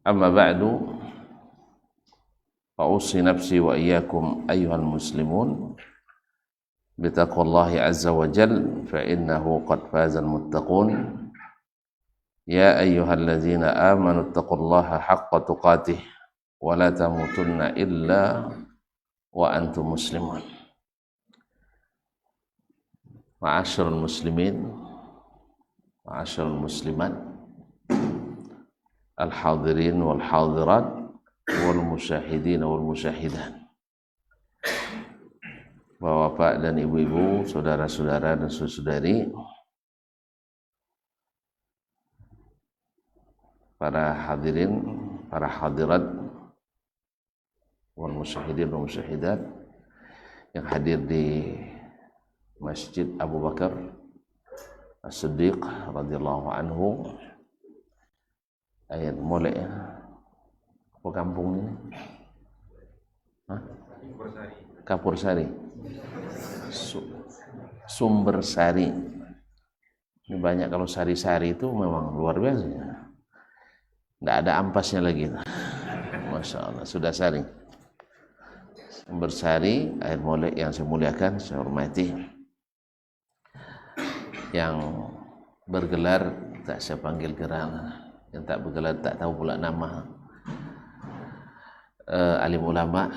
Amma ba'du, fa'usi nafsi wa iyyakum ayyuhal muslimun bitaqwallahi azza wa jal fa innahu qad fazal muttaqun. Ya ayyuhalladzina amanu taqullaha haqqa tuqatih wa la tamutunna illa wa antum muslimun. Ma'asyiral muslimin, ma'asyiral muslimat, al-hadirin wal hadirat wal musyahidin wal musyahidat, Bapak dan ibu-ibu, saudara-saudara dan saudari, para hadirin, para hadirat wal musyahidin wal musyahidat yang hadir di Masjid Abu Bakar As-Siddiq radhiyallahu anhu. Ayat mulai ya. Apa kampung ini? Hah? Kapursari. Sumbersari. Ini banyak, kalau sari-sari itu memang luar biasa. Nggak ada ampasnya lagi. Masya Allah, sudah sari. Sumbersari, ayat mulai yang saya muliakan, saya hormati. Yang bergelar tak saya panggil geran, yang tak bergelar tak tahu pula nama. Alim ulama,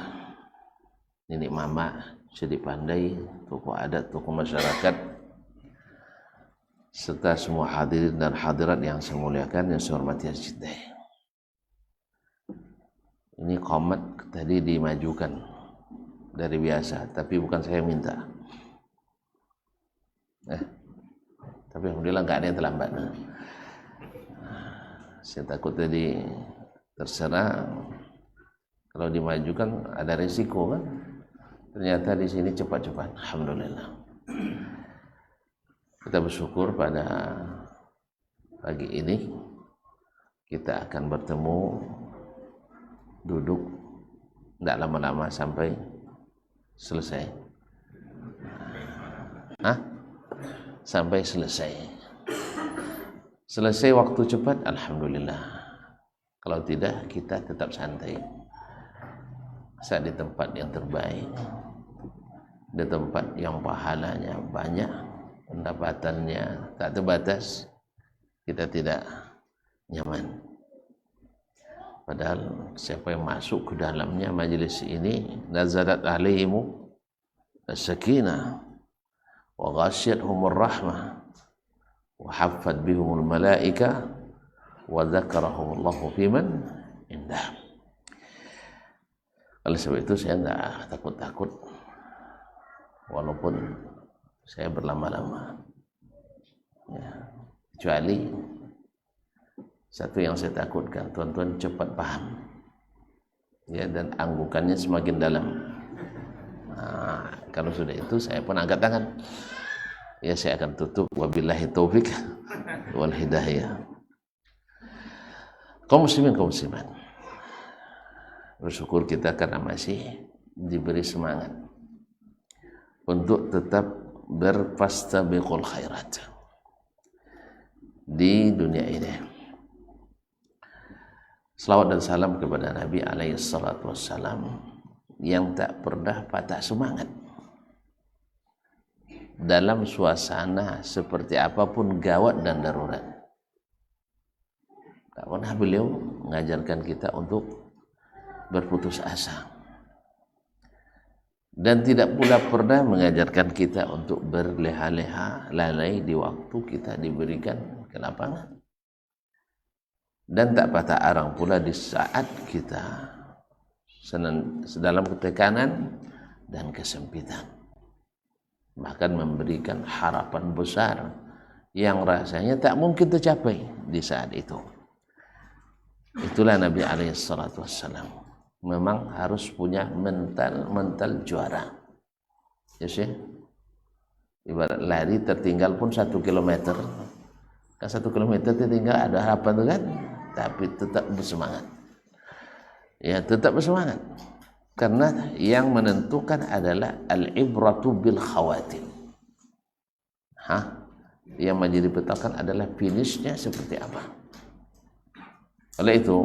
nenek mama, jadi pandai, tokoh adat, tokoh masyarakat, serta semua hadirin dan hadirat yang saya muliakan, yang saya hormati dan cintai. Ini komat tadi dimajukan dari biasa, tapi bukan saya minta. Tapi alhamdulillah nggak ada yang terlambat. Saya takut tadi terserah kalau dimajukan ada resiko kan. Ternyata di sini cepat-cepat. Alhamdulillah. Kita bersyukur pada pagi ini kita akan bertemu, duduk tidak lama-lama sampai selesai. Sampai selesai. Selesai waktu cepat, alhamdulillah. Kalau tidak, kita tetap santai. Saya di tempat yang terbaik, di tempat yang pahalanya banyak, pendapatannya tak terbatas, kita tidak nyaman. Padahal siapa yang masuk ke dalamnya majelis ini, nazalat alaihimu as-sakinah wa ghasyiyatuhumur rahmah wa haffat bihumul malaika wa dzakarahumullahu fiman indah. Oleh sebab itu saya enggak takut-takut walaupun saya berlama-lama ya, kecuali satu yang saya takutkan, tuan-tuan cepat paham ya, dan anggukannya semakin dalam. Kalau sudah itu saya pun angkat tangan ya, saya akan tutup. Wabillahi taufik wal hidayah. Kaum muslimin, kaum muslimat, bersyukur kita karena masih diberi semangat untuk tetap berfastabiqul khairat di dunia ini. Selawat dan salam kepada Nabi alaihi salatu wassalam yang tak pernah patah semangat dalam suasana seperti apapun gawat dan darurat. Tak pernah beliau mengajarkan kita untuk berputus asa, dan tidak pula pernah mengajarkan kita untuk berleha-leha lalai di waktu kita diberikan ke lapangan, dan tak patah arang pula di saat kita dalam ketekanan dan kesempitan, bahkan memberikan harapan besar yang rasanya tak mungkin tercapai di saat itu. Itulah Nabi alaihissalatu wassalam. Memang harus punya mental juara. Ya sih. Ibarat lari tertinggal pun 1 kilometer. Kan 1 kilometer tertinggal ada harapan tuh kan, tapi tetap bersemangat. Ya, tetap bersemangat. Karena yang menentukan adalah al-ibratu bil khawatim. Yang menjadi patokan adalah finishnya seperti apa. Oleh itu,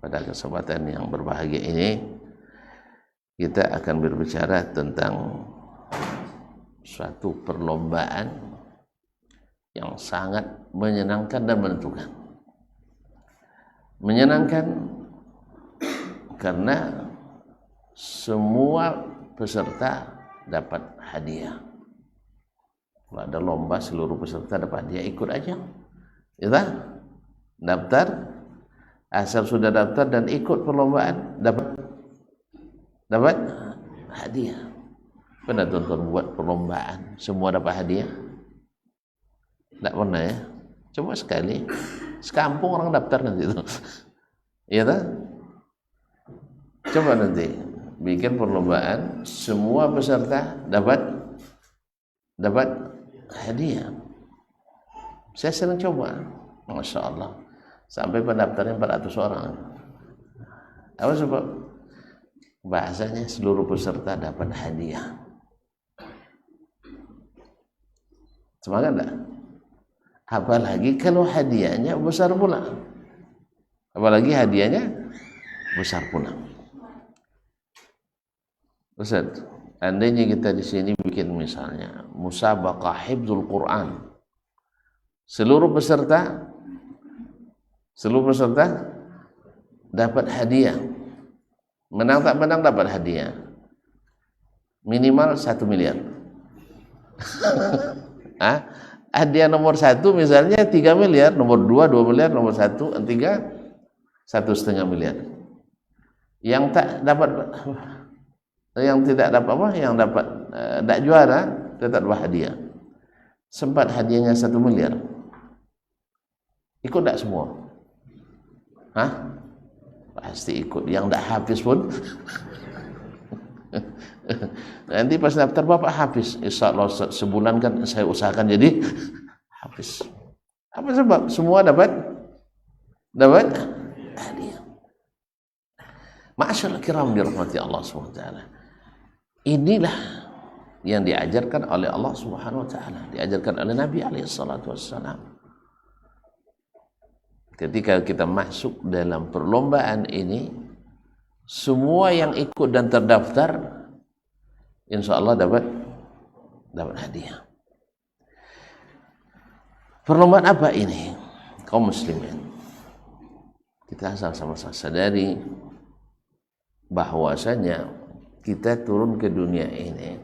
pada kesempatan yang berbahagia ini kita akan berbicara tentang suatu perlombaan yang sangat menyenangkan dan menentukan. Menyenangkan karena semua peserta dapat hadiah. Kalau ada lomba, seluruh peserta dapat hadiah, ikut aja. Ya, daftar, asal sudah daftar dan ikut perlombaan, dapat hadiah. Pernah tonton buat perlombaan, semua dapat hadiah? Tidak pernah ya? Coba sekali, sekampung orang daftar nanti itu. Iya tak? Coba nanti bikin perlombaan, semua peserta dapat hadiah. Saya sering coba, Masya Allah, sampai pendaftarnya 400 orang. Apa sebab? Bahasanya seluruh peserta dapat hadiah. Semangat enggak? Apalagi kalau hadiahnya besar pula. Apalagi hadiahnya besar pula. Ustaz, andainya kita di sini bikin misalnya musabaqah hifdzul Quran. Seluruh peserta dapat hadiah. Menang tak menang dapat hadiah. Minimal 1 miliar. Hadiah nomor 1 misalnya 3 miliar, nomor 2 2 miliar, nomor 1 3 1,5 miliar. Yang tidak dapat apa? Yang dapat tidak juara tetap dapat hadiah. Sempat hadiahnya 1 miliar. Ikut tidak semua? Pasti ikut. Yang tidak habis pun nanti pas daftar bapak habis. Insya Allah sebulan kan saya usahakan jadi habis. Apa sebab? Semua dapat hadiah. Ma'asyarul kiram dirahmati Allah SWT. Inilah yang diajarkan oleh Allah Subhanahu wa taala, diajarkan oleh Nabi alaihi salatu wassalam. Ketika kita masuk dalam perlombaan ini, semua yang ikut dan terdaftar insya Allah dapat hadiah. Perlombaan apa ini? Kaum muslimin, kita sama-sama sadari bahwasanya kita turun ke dunia ini.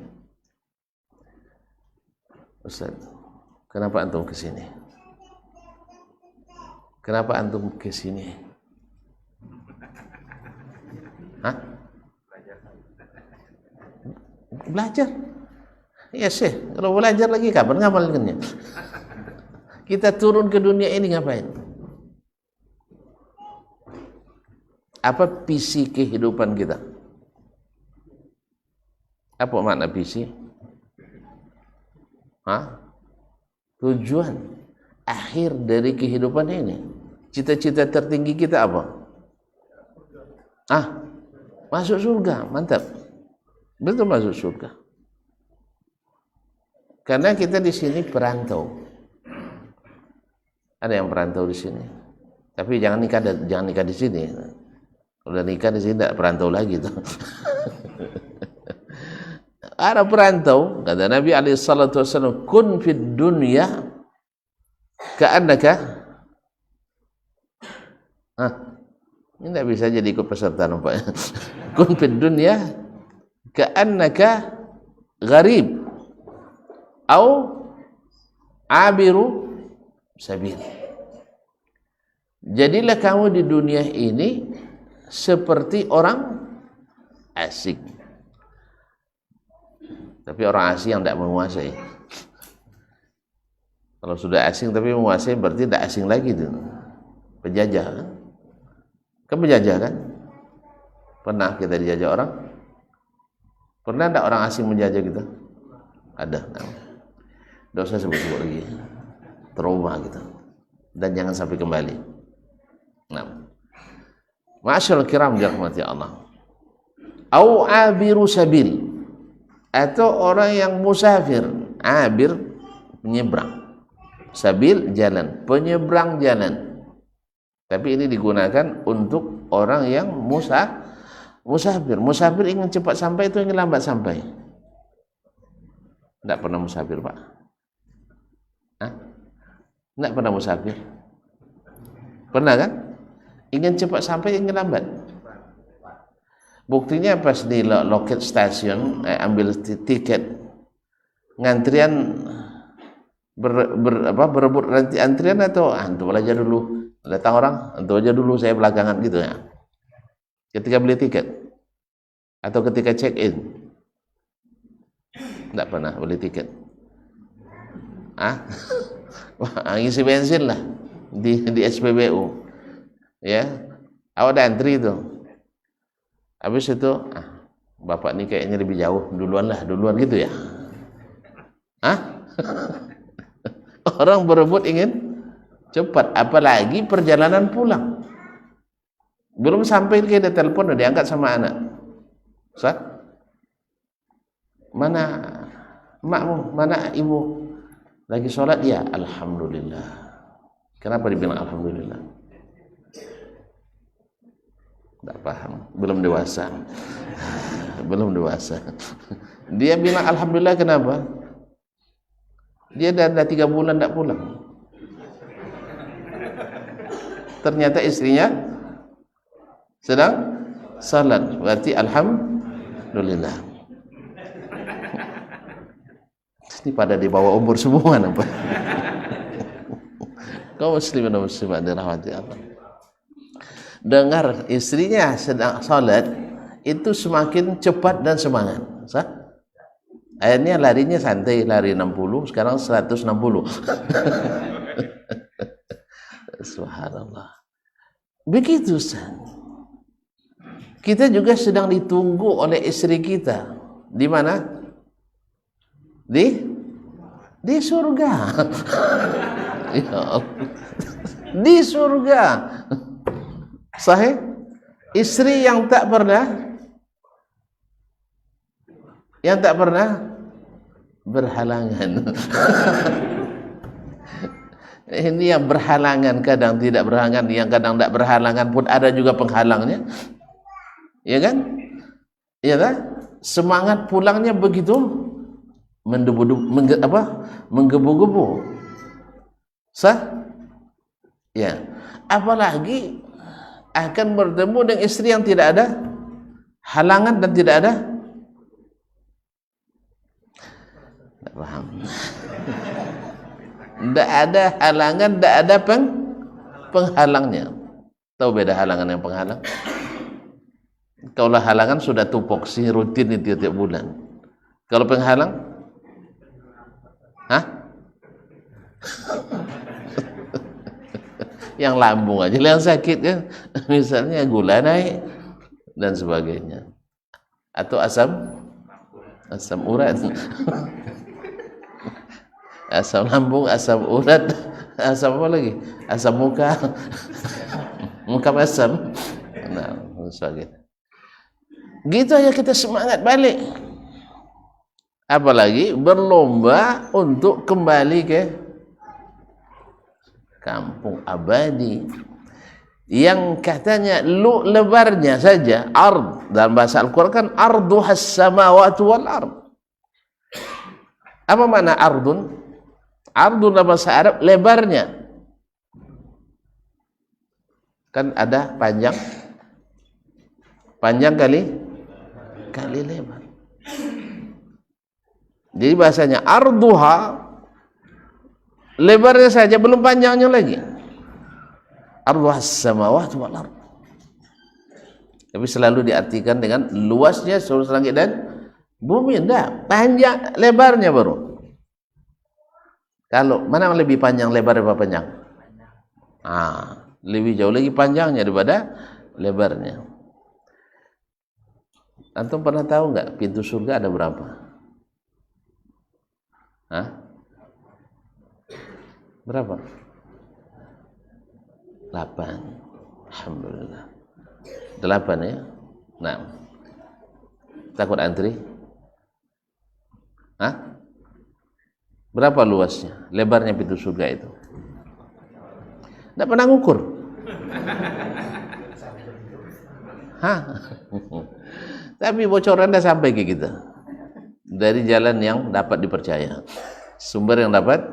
Ustaz, kenapa antum ke sini? Kenapa antum ke sini? Belajar. Ya Syekh, kalau belajar lagi kapan ngamalkannya? Kita turun ke dunia ini ngapain? Apa visi kehidupan kita? Apa makna visi? Tujuan akhir dari kehidupan ini. Cita-cita tertinggi kita apa? Masuk surga, mantap. Betul, masuk surga. Karena kita di sini perantau. Ada yang perantau di sini. Tapi jangan nikah di sini. Udah nikah di sini tidak perantau lagi tuh. Ada perantau, kata Nabi alaihi salatu wasallam, kun fid dunya ka'annaka ini tidak bisa jadi ikut peserta nampaknya. Kun fid dunya ka'annaka gharib au abiru sabil. Jadilah kamu di dunia ini seperti orang asing. Tapi orang asing yang tidak menguasai. Kalau sudah asing tapi menguasai berarti tidak asing lagi tuh. Penjajah kan? Kan penjajah kan? Pernah kita dijajah orang? Pernah tidak orang asing menjajah kita? Ada. Tidak usah sebut-sebut lagi. Trauma kita. Dan jangan sampai kembali. Ma'asyarul kiram dirahmati Allah. Au abiru sabil, atau orang yang musafir. Abir, penyeberang. Sabil, jalan. Penyeberang jalan. Tapi ini digunakan untuk orang yang musafir. Musafir ingin cepat sampai itu ingin lambat sampai. Tidak pernah musafir, Pak? Hah? Tidak pernah musafir? Pernah kan? Ingin cepat sampai ingin lambat. Buktinya pas di loket stasiun ambil tiket, ngantrian berebut antrian atau antum aja dulu, datang orang antum aja dulu, saya belakangan gitu ya. Ketika beli tiket atau ketika check in, tidak pernah beli tiket. Ngisi bensin lah di SPBU, ya. Awak ada antri itu. Habis itu, bapak ini kayaknya lebih jauh, duluan gitu ya. Orang berebut ingin cepat, apalagi perjalanan pulang. Belum sampai dia telepon, udah diangkat sama anak. Ustaz, mana makmu, mana ibu? Lagi sholat? Ya, alhamdulillah. Kenapa dibilang alhamdulillah? Tidak paham, belum dewasa. Belum dewasa. Dia bilang alhamdulillah kenapa? Dia dah 3 bulan tidak pulang. Ternyata istrinya sedang salat, berarti alhamdulillah. Ini pada di bawah umur semua nampak. Kaum muslimin dan muslimat dirahmati Allah. Dengar istrinya sedang salat, itu semakin cepat dan semangat. Akhirnya larinya santai, lari 60, sekarang 160. Subhanallah. Begitu, Ustaz. Kita juga sedang ditunggu oleh istri kita. Di mana? Di surga. Ya Allah. Di surga. Sahih? Istri yang tak pernah berhalangan. Ini yang berhalangan, kadang tidak berhalangan, yang kadang tidak berhalangan pun ada juga penghalangnya. Ya kan? Ya kan? Semangat pulangnya begitu menggebu-gebu. Sah? Ya. Apalagi akan bertemu dengan istri yang tidak ada halangan dan tidak ada paham. Tidak ada halangan, tidak ada penghalangnya. Tahu beda halangan yang penghalang? Kalau halangan sudah tupoksi rutin itu tiap bulan. Kalau penghalang? Yang lambung aja yang sakit kan, misalnya gula naik dan sebagainya, atau asam urat. Asam lambung, asam urat, asam apa lagi? Asam muka, muka asam. Nah, sebagainya. Gitu aja kita semangat balik. Apalagi berlomba untuk kembali ke kampung abadi yang katanya lebarnya saja ard, dalam bahasa Al-Quran kan arduhas samawati wal ard. Apa makna ardun? Ardun dalam bahasa Arab lebarnya. Kan ada panjang kali lebar. Jadi bahasanya arduha, lebarnya saja belum panjangnya lagi. Arduhas samawati wal ard. Tapi selalu diartikan dengan luasnya seluruh langit dan bumi. Enggak, panjang lebarnya baru. Kalau mana lebih panjang lebar daripada panjang? Lebih jauh lagi panjangnya daripada lebarnya. Antum pernah tahu nggak pintu surga ada berapa? Berapa? 8. Alhamdulillah. 8 ya. Nah, takut antri? Berapa luasnya, lebarnya pintu surga itu? Tidak pernah ngukur. Hah? Tapi bocoran dah sampai ke kita dari jalan yang dapat dipercaya, sumber yang dapat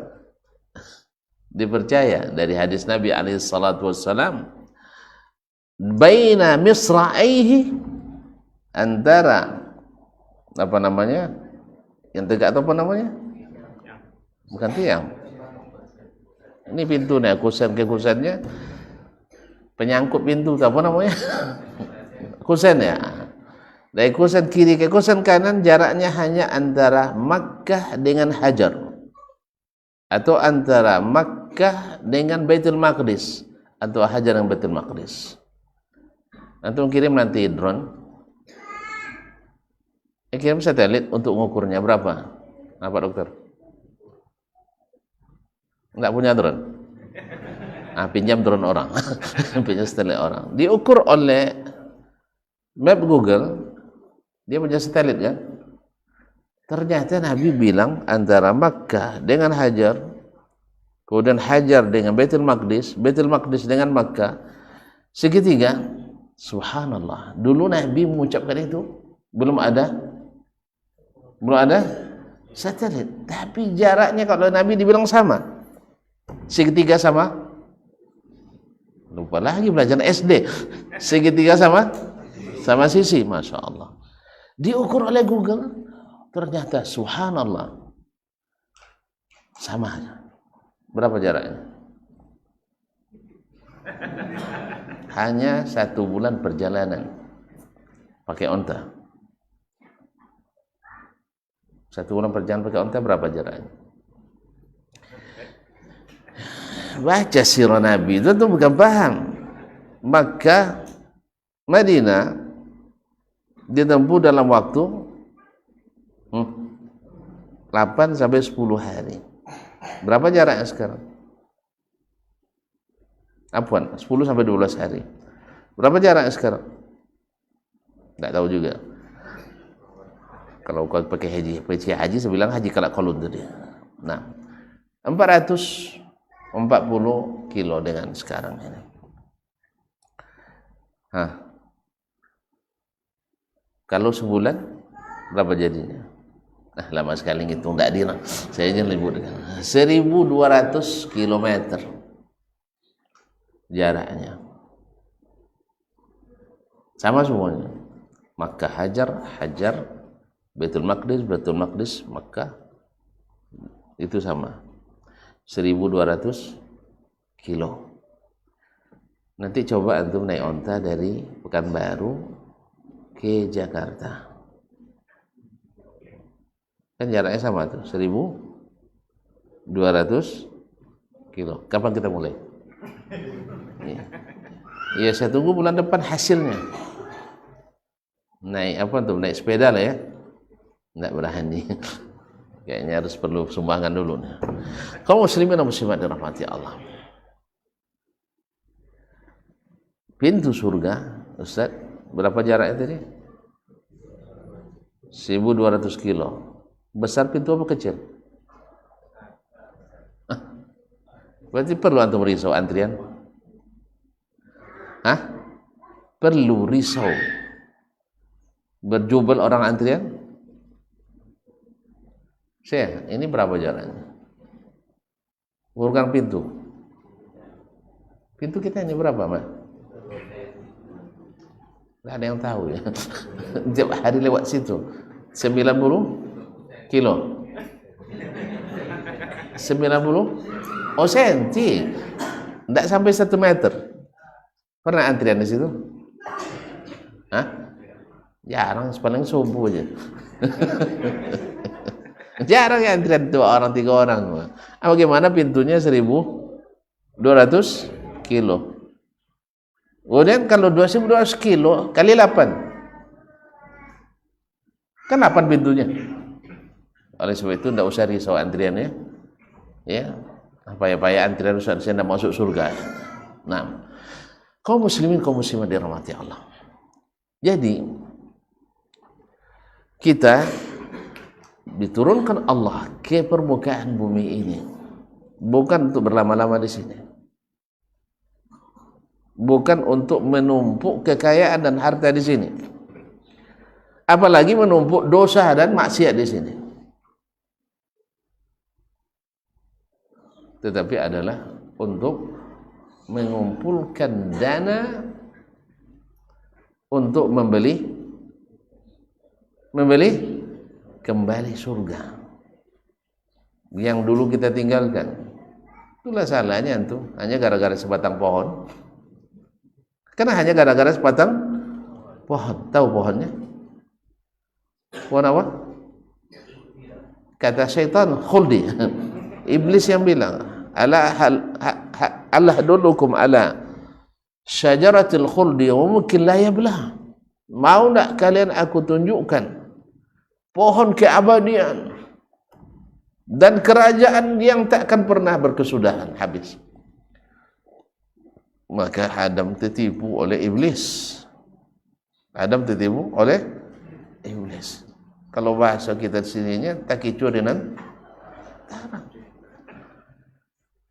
dipercaya dari hadis Nabi alaihi salatu wassalam, baina misra'aihi, antara apa namanya yang tegak atau apa namanya, bukan tiang, ini pintu nih, kusen ke kusennya, penyangkut pintu apa namanya kusen ya, dari kusen kiri ke kusen kanan jaraknya hanya antara Makkah dengan Hajar, atau antara Makkah dengan Baitul Maqdis, atau Hajar dengan Baitul Maqdis. Antum kirim nanti drone, kirim satelit untuk mengukurnya berapa? Apa dokter? Enggak punya drone? Pinjam drone orang, pinjam satelit orang. Diukur oleh map Google, dia punya satelit kan? Ternyata Nabi bilang antara Makkah dengan Hajar, kemudian Hajar dengan Baitul Maqdis, Baitul Maqdis dengan Makkah, segitiga. Subhanallah. Dulu Nabi mengucapkan itu belum ada satelit, tapi jaraknya kalau Nabi dibilang sama, segitiga sama, lupa lagi belajar SD, segitiga sama sisi, masya Allah. Diukur oleh Google, ternyata subhanallah sama. Berapa jaraknya? Hanya 1 bulan perjalanan pakai onta. 1 bulan perjalanan pakai onta berapa jaraknya? Baca sirah Nabi itu tuh bukan paham. Makkah Madinah ditempuh dalam waktu 8 sampai 10 hari. Berapa jaraknya sekarang? Apaan? 10 sampai 12 hari. Berapa jaraknya sekarang? Enggak tahu juga. Kalau kau pakai haji saya bilang haji kalak kolun tadi. Nah, 440 kilo dengan sekarang ini. Kalau sebulan berapa jadinya? Nah, lama sekali ngitung, enggak dina. Saya aja libur. 1.200 kilometer jaraknya. Sama semuanya. Makkah Hajar, Baitul Maqdis, Makkah. Itu sama. 1.200 kilo. Nanti coba antum naik onta dari Pekanbaru ke Jakarta. Kan jaraknya sama tuh, 1.200 kilo. Kapan kita mulai? Iya, saya tunggu bulan depan hasilnya. Naik apa tuh? Naik sepeda lah ya. Enggak berani. Kayaknya harus perlu sumbangan dulu nih. Kaum muslimin dan muslimat dirahmati Allah. Pintu surga, Ustaz, berapa jaraknya tadi? 1.200 kilo. Besar pintu apa kecil? Berarti perlu antum risau antrian? Perlu risau berjubel orang antrian? Syekh, ini berapa jaraknya? Urutkan pintu. Pintu kita ini berapa, Mas? Tidak ada yang tahu ya. Tiap hari lewat situ. 90 kilo. 90 senti. Tidak sampai 1 meter. Pernah antrian di situ? Jarang, paling subuh aja. Jarang ya antrian 2 orang, 3 orang. Bagaimana pintunya 1.200 kilo. Kemudian kalau 2.200 kilo kali 8, kan 8 pintunya. Oleh sebab itu tidak usah risau antriannya. Ya, payah-payah antrian Ustaz, saya tidak masuk surga. Nah, kaum muslimin, kaum muslimat dirahmati Allah. Jadi kita diturunkan Allah ke permukaan bumi ini bukan untuk berlama-lama di sini. bukan untuk menumpuk kekayaan dan harta di sini. Apalagi menumpuk dosa dan maksiat di sini. Tetapi adalah untuk mengumpulkan dana untuk membeli kembali surga yang dulu kita tinggalkan. Itulah salahnya antum, hanya gara-gara sebatang pohon. Karena hanya gara-gara sebatang pohon. Tahu pohonnya? Pohon apa? Kata syaitan khuldi. Iblis yang bilang, Allah dulukum ala syajaratil khuldi wa mungkin la yablah. Mau tak kalian aku tunjukkan pohon keabadian dan kerajaan yang takkan pernah berkesudahan, habis. Maka Adam tertipu oleh iblis. Adam tertipu oleh iblis. Kalau bahasa kita sininya takicu dengan tarang.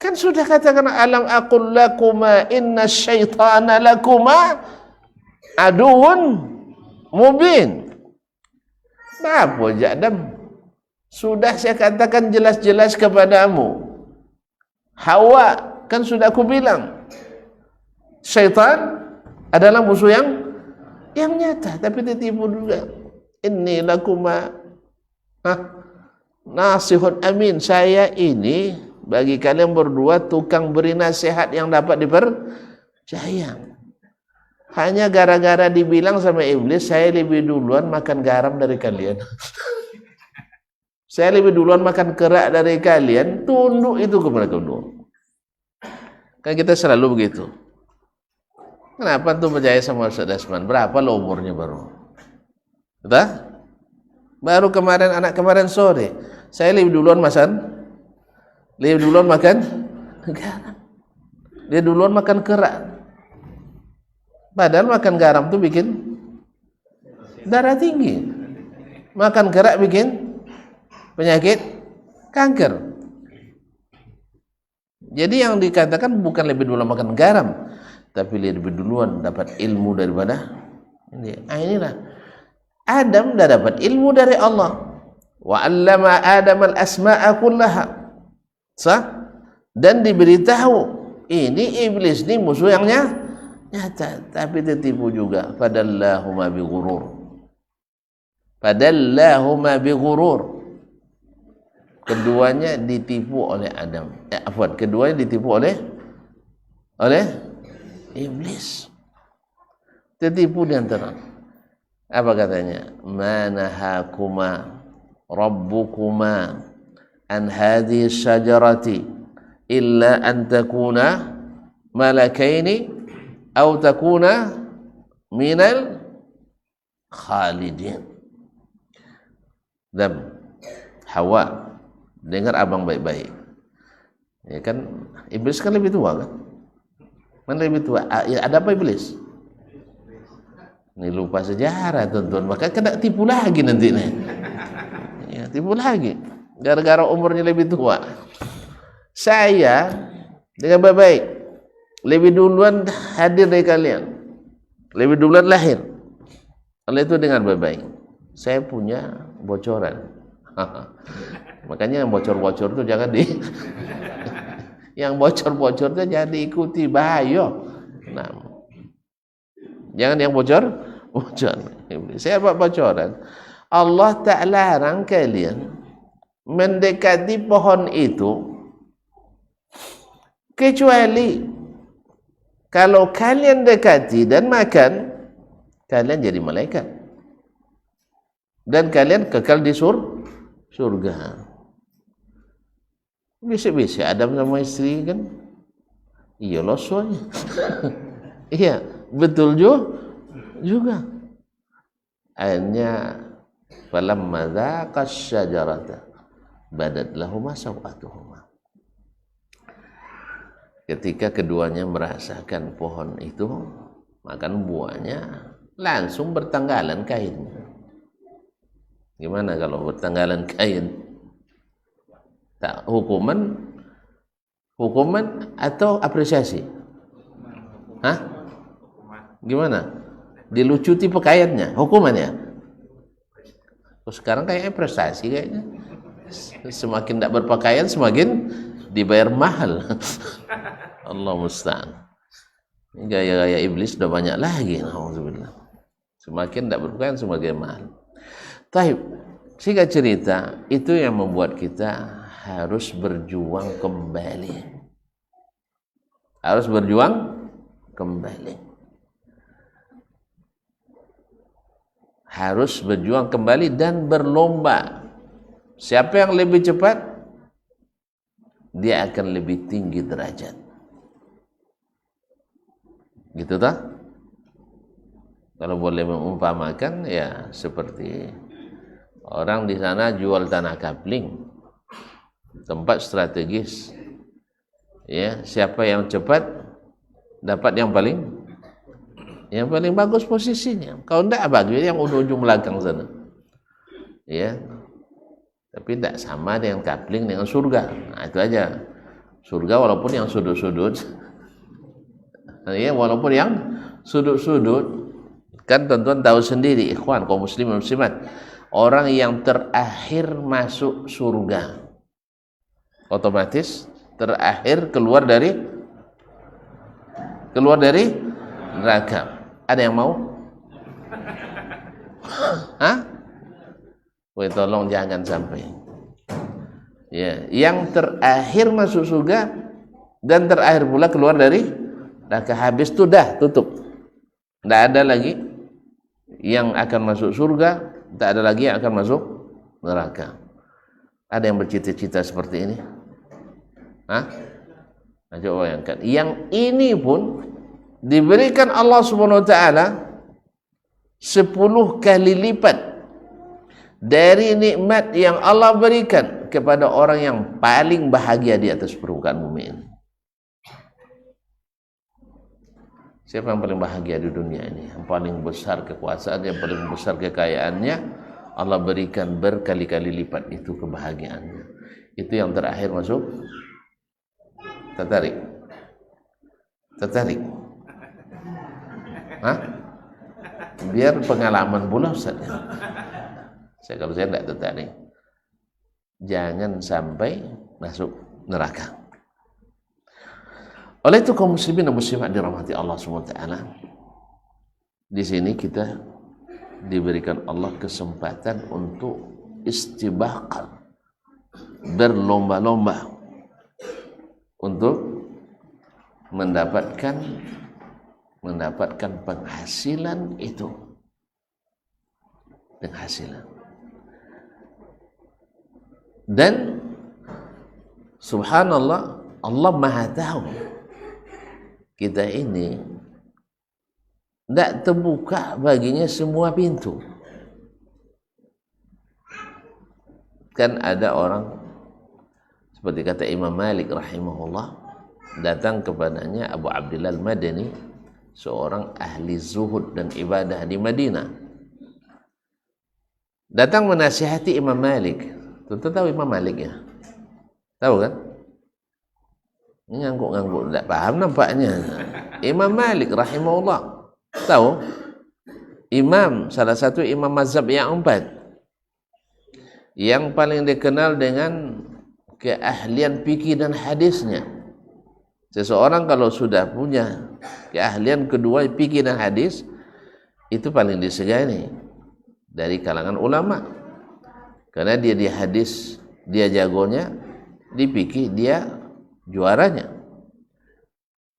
Kan sudah katakan alam aqul lakuma inna syaitana lakuma aduun mubin. Apa Adam? Sudah saya katakan jelas-jelas kepadamu. Hawa, kan sudah aku bilang. Syaitan adalah musuh yang nyata, tapi tertipu juga. Inni lakuma nasihun amin. Saya ini bagi kalian berdua tukang beri nasihat yang dapat dipercaya. Hanya gara-gara dibilang sama iblis, saya lebih duluan makan garam dari kalian. Saya lebih duluan makan kerak dari kalian, tunduk itu kepada kedua. Kan kita selalu begitu. Kenapa tuh percaya sama Ustaz Dasman? Berapa lo umurnya baru? Betul? Baru kemarin, anak kemarin sore, saya lebih duluan makan garam. Dia duluan makan kerak. Padahal makan garam tuh bikin darah tinggi. Makan kerak bikin penyakit kanker. Jadi yang dikatakan bukan lebih dulu makan garam, tapi lebih duluan dapat ilmu daripada ini. Inilah Adam dah dapat ilmu dari Allah. Wa 'allama Adam al-asma'a kullaha. Sah? Dan diberitahu ini iblis ini musuh yang nyata, tapi tertipu juga. Fadallahuma bighurur. Keduanya ditipu oleh Adam. Keduanya ditipu oleh iblis. Tertipu di antara. Apa katanya? Manahakuma rabbukuma an hadhihi syajarati illa an takuna malakaini aw takuna minal khalidin. Dan Hawa, dengar abang baik-baik. Ya kan iblis kan lebih tua kan? Mana lebih tua? Ada apa iblis? Ini lupa sejarah tuan-tuan, maka kena tipu lagi nanti nih. Ya, tipu lagi. Gara-gara umurnya lebih tua. Saya dengan baik-baik lebih duluan hadir dari kalian. Lebih duluan lahir. Oleh itu dengan baik-baik. Saya punya bocoran. Makanya yang bocor-bocor itu jangan yang bocor-bocor itu jangan diikuti, bahaya. Nah, jangan yang bocor. Saya buat bocoran. Allah tak larang kalian mendekati pohon itu kecuali kalau kalian dekati dan makan, kalian jadi malaikat dan kalian kekal di surga. Bisa-bisa Adam sama istri kan, iya losonya. Iya betul juga. Akhirnya falamma dzaqas syajarata badat lahuma sawatuhuma. Ketika keduanya merasakan pohon itu, makan buahnya, langsung bertanggalan kain. Gimana kalau bertanggalan kain? Tak hukuman atau apresiasi? Hah? Gimana? Dilucuti pakaiannya, hukumannya. Terus sekarang kayaknya prestasi kayaknya. Semakin tidak berpakaian semakin dibayar mahal. Allah musta'an. Gaya-gaya iblis sudah banyak lagi. Alhamdulillah. Semakin tidak berpakaian semakin mahal. Taib. Singkat cerita, itu yang membuat kita harus berjuang kembali. Harus berjuang kembali. Harus berjuang kembali dan berlomba. Siapa yang lebih cepat, dia akan lebih tinggi derajat. Gitu tak? Kalau boleh mengumpamakan, ya seperti orang di sana jual tanah kapling, tempat strategis. Ya, siapa yang cepat dapat yang paling bagus posisinya. Kalau tidak bagi yang ujung belakang sana. Ya. Tapi tidak sama dengan kapling dengan surga. Nah, itu aja. Surga walaupun yang sudut-sudut. Ya, walaupun yang sudut-sudut. Kan tuan-tuan tahu sendiri, ikhwan, kaum muslimin muslimat. Orang yang terakhir masuk surga, otomatis terakhir keluar dari neraka. Ada yang mau? Hah? Woi, tolong jangan sampai. Ya, yang terakhir masuk surga dan terakhir pula keluar dari neraka. Habis itu dah tutup. Tidak ada lagi yang akan masuk surga, tidak ada lagi yang akan masuk neraka. Ada yang bercita-cita seperti ini? Hah? Nah, coba bayangkan. Yang ini pun diberikan Allah Subhanahu wa taala 10 kali lipat dari nikmat yang Allah berikan kepada orang yang paling bahagia di atas permukaan bumi ini. Siapa yang paling bahagia di dunia ini? Yang paling besar kekuasaan, yang paling besar kekayaannya, Allah berikan berkali-kali lipat itu kebahagiaannya. Itu yang terakhir masuk. Tertarik? Tertarik? Hah? Biar pengalaman pula Ustaz. Kalau saya tidak tertarik, jangan sampai masuk neraka. Oleh itu kaum muslimin dan muslimat dirahmati Allah SWT, di sini kita diberikan Allah kesempatan untuk istibaqah, berlomba-lomba untuk mendapatkan penghasilan itu, penghasilan. Dan subhanallah, Allah Maha tahu kita ini tidak terbuka baginya semua pintu. Kan ada orang seperti kata Imam Malik rahimahullah, datang kepadanya Abu Abdillah Al-Madani, seorang ahli zuhud dan ibadah di Madinah. Datang menasihati Imam Malik. Tentu tahu Imam Malik ya? Tahu kan? Ini ngangguk-ngangguk, tidak paham nampaknya. Imam Malik rahimahullah. Tahu? Imam, salah satu imam mazhab yang 4. Yang paling dikenal dengan keahlian fikih dan hadisnya. Seseorang kalau sudah punya keahlian kedua fikih dan hadis, itu paling disegani dari kalangan ulama. Karena dia di hadis dia jagonya, di fikih dia juaranya.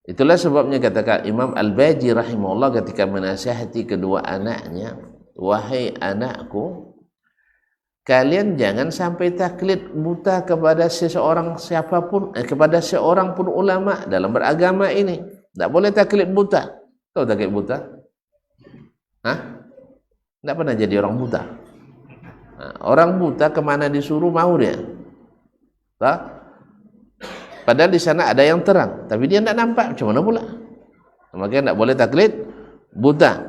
Itulah sebabnya katakan Imam Al-Baji rahimahullah ketika menasihati kedua anaknya, wahai anakku, kalian jangan sampai taklid buta kepada seseorang siapapun, kepada seorang pun ulama dalam beragama ini. Tidak boleh taklid buta. Tahu taklid buta? Hah? Tidak pernah jadi orang buta. Nah, orang buta kemana disuruh mau dia. Tak? Padahal di sana ada yang terang, tapi dia tidak nampak. Macam mana pula? Makanya tidak boleh taklid buta.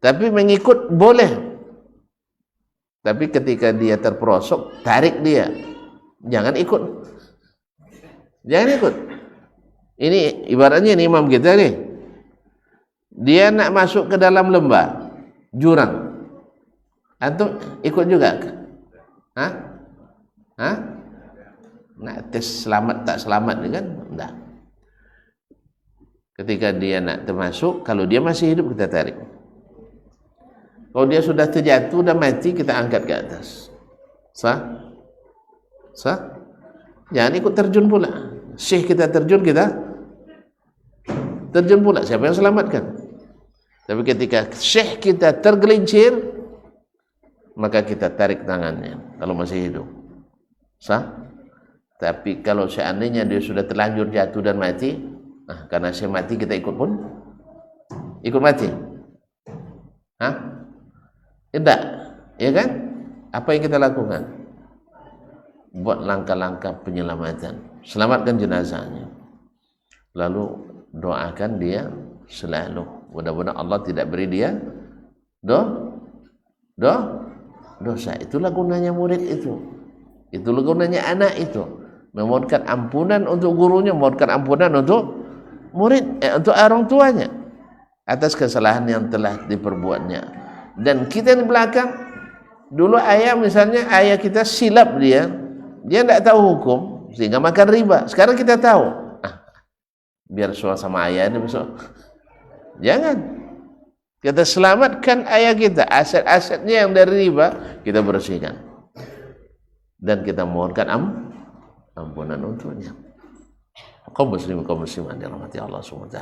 Tapi mengikut boleh. Tapi ketika dia terperosok, tarik dia. Jangan ikut. Jangan ikut. Ini ibaratnya ini imam kita nih. Dia nak masuk ke dalam lembah, jurang. Antum ikut juga ke? Hah? Hah? Nak tes selamat tak selamat ni kan? Enggak. Ketika dia nak termasuk, kalau dia masih hidup kita tarik. Kalau dia sudah terjatuh dan mati, kita angkat ke atas. Sah? Sah? Jangan ikut terjun pula. Syekh kita terjun, kita terjun pula. Siapa yang selamatkan? Tapi ketika syekh kita tergelincir, maka kita tarik tangannya kalau masih hidup. Sah? Tapi kalau seandainya dia sudah terlanjur jatuh dan mati, karena saya mati kita ikut pun ikut mati. Hah? Tidak, ya kan? Apa yang kita lakukan? Buat langkah-langkah penyelamatan, selamatkan jenazahnya, lalu doakan dia selalu. Mudah-mudahan Allah tidak beri dia dosa. Itulah gunanya murid itu. Itulah gunanya anak itu. Memohonkan ampunan untuk gurunya, memohonkan ampunan untuk murid, untuk orang tuanya atas kesalahan yang telah diperbuatnya. Dan kita di belakang, dulu ayah misalnya, ayah kita silap dia tidak tahu hukum sehingga makan riba. Sekarang kita tahu, biar soal sama ayah ini besok. Jangan. Kita selamatkan ayah kita, aset-asetnya yang dari riba kita bersihkan, dan kita mohonkan ampunan untuknya. Kaum muslimin, kaum muslimat dirahmati Allah SWT.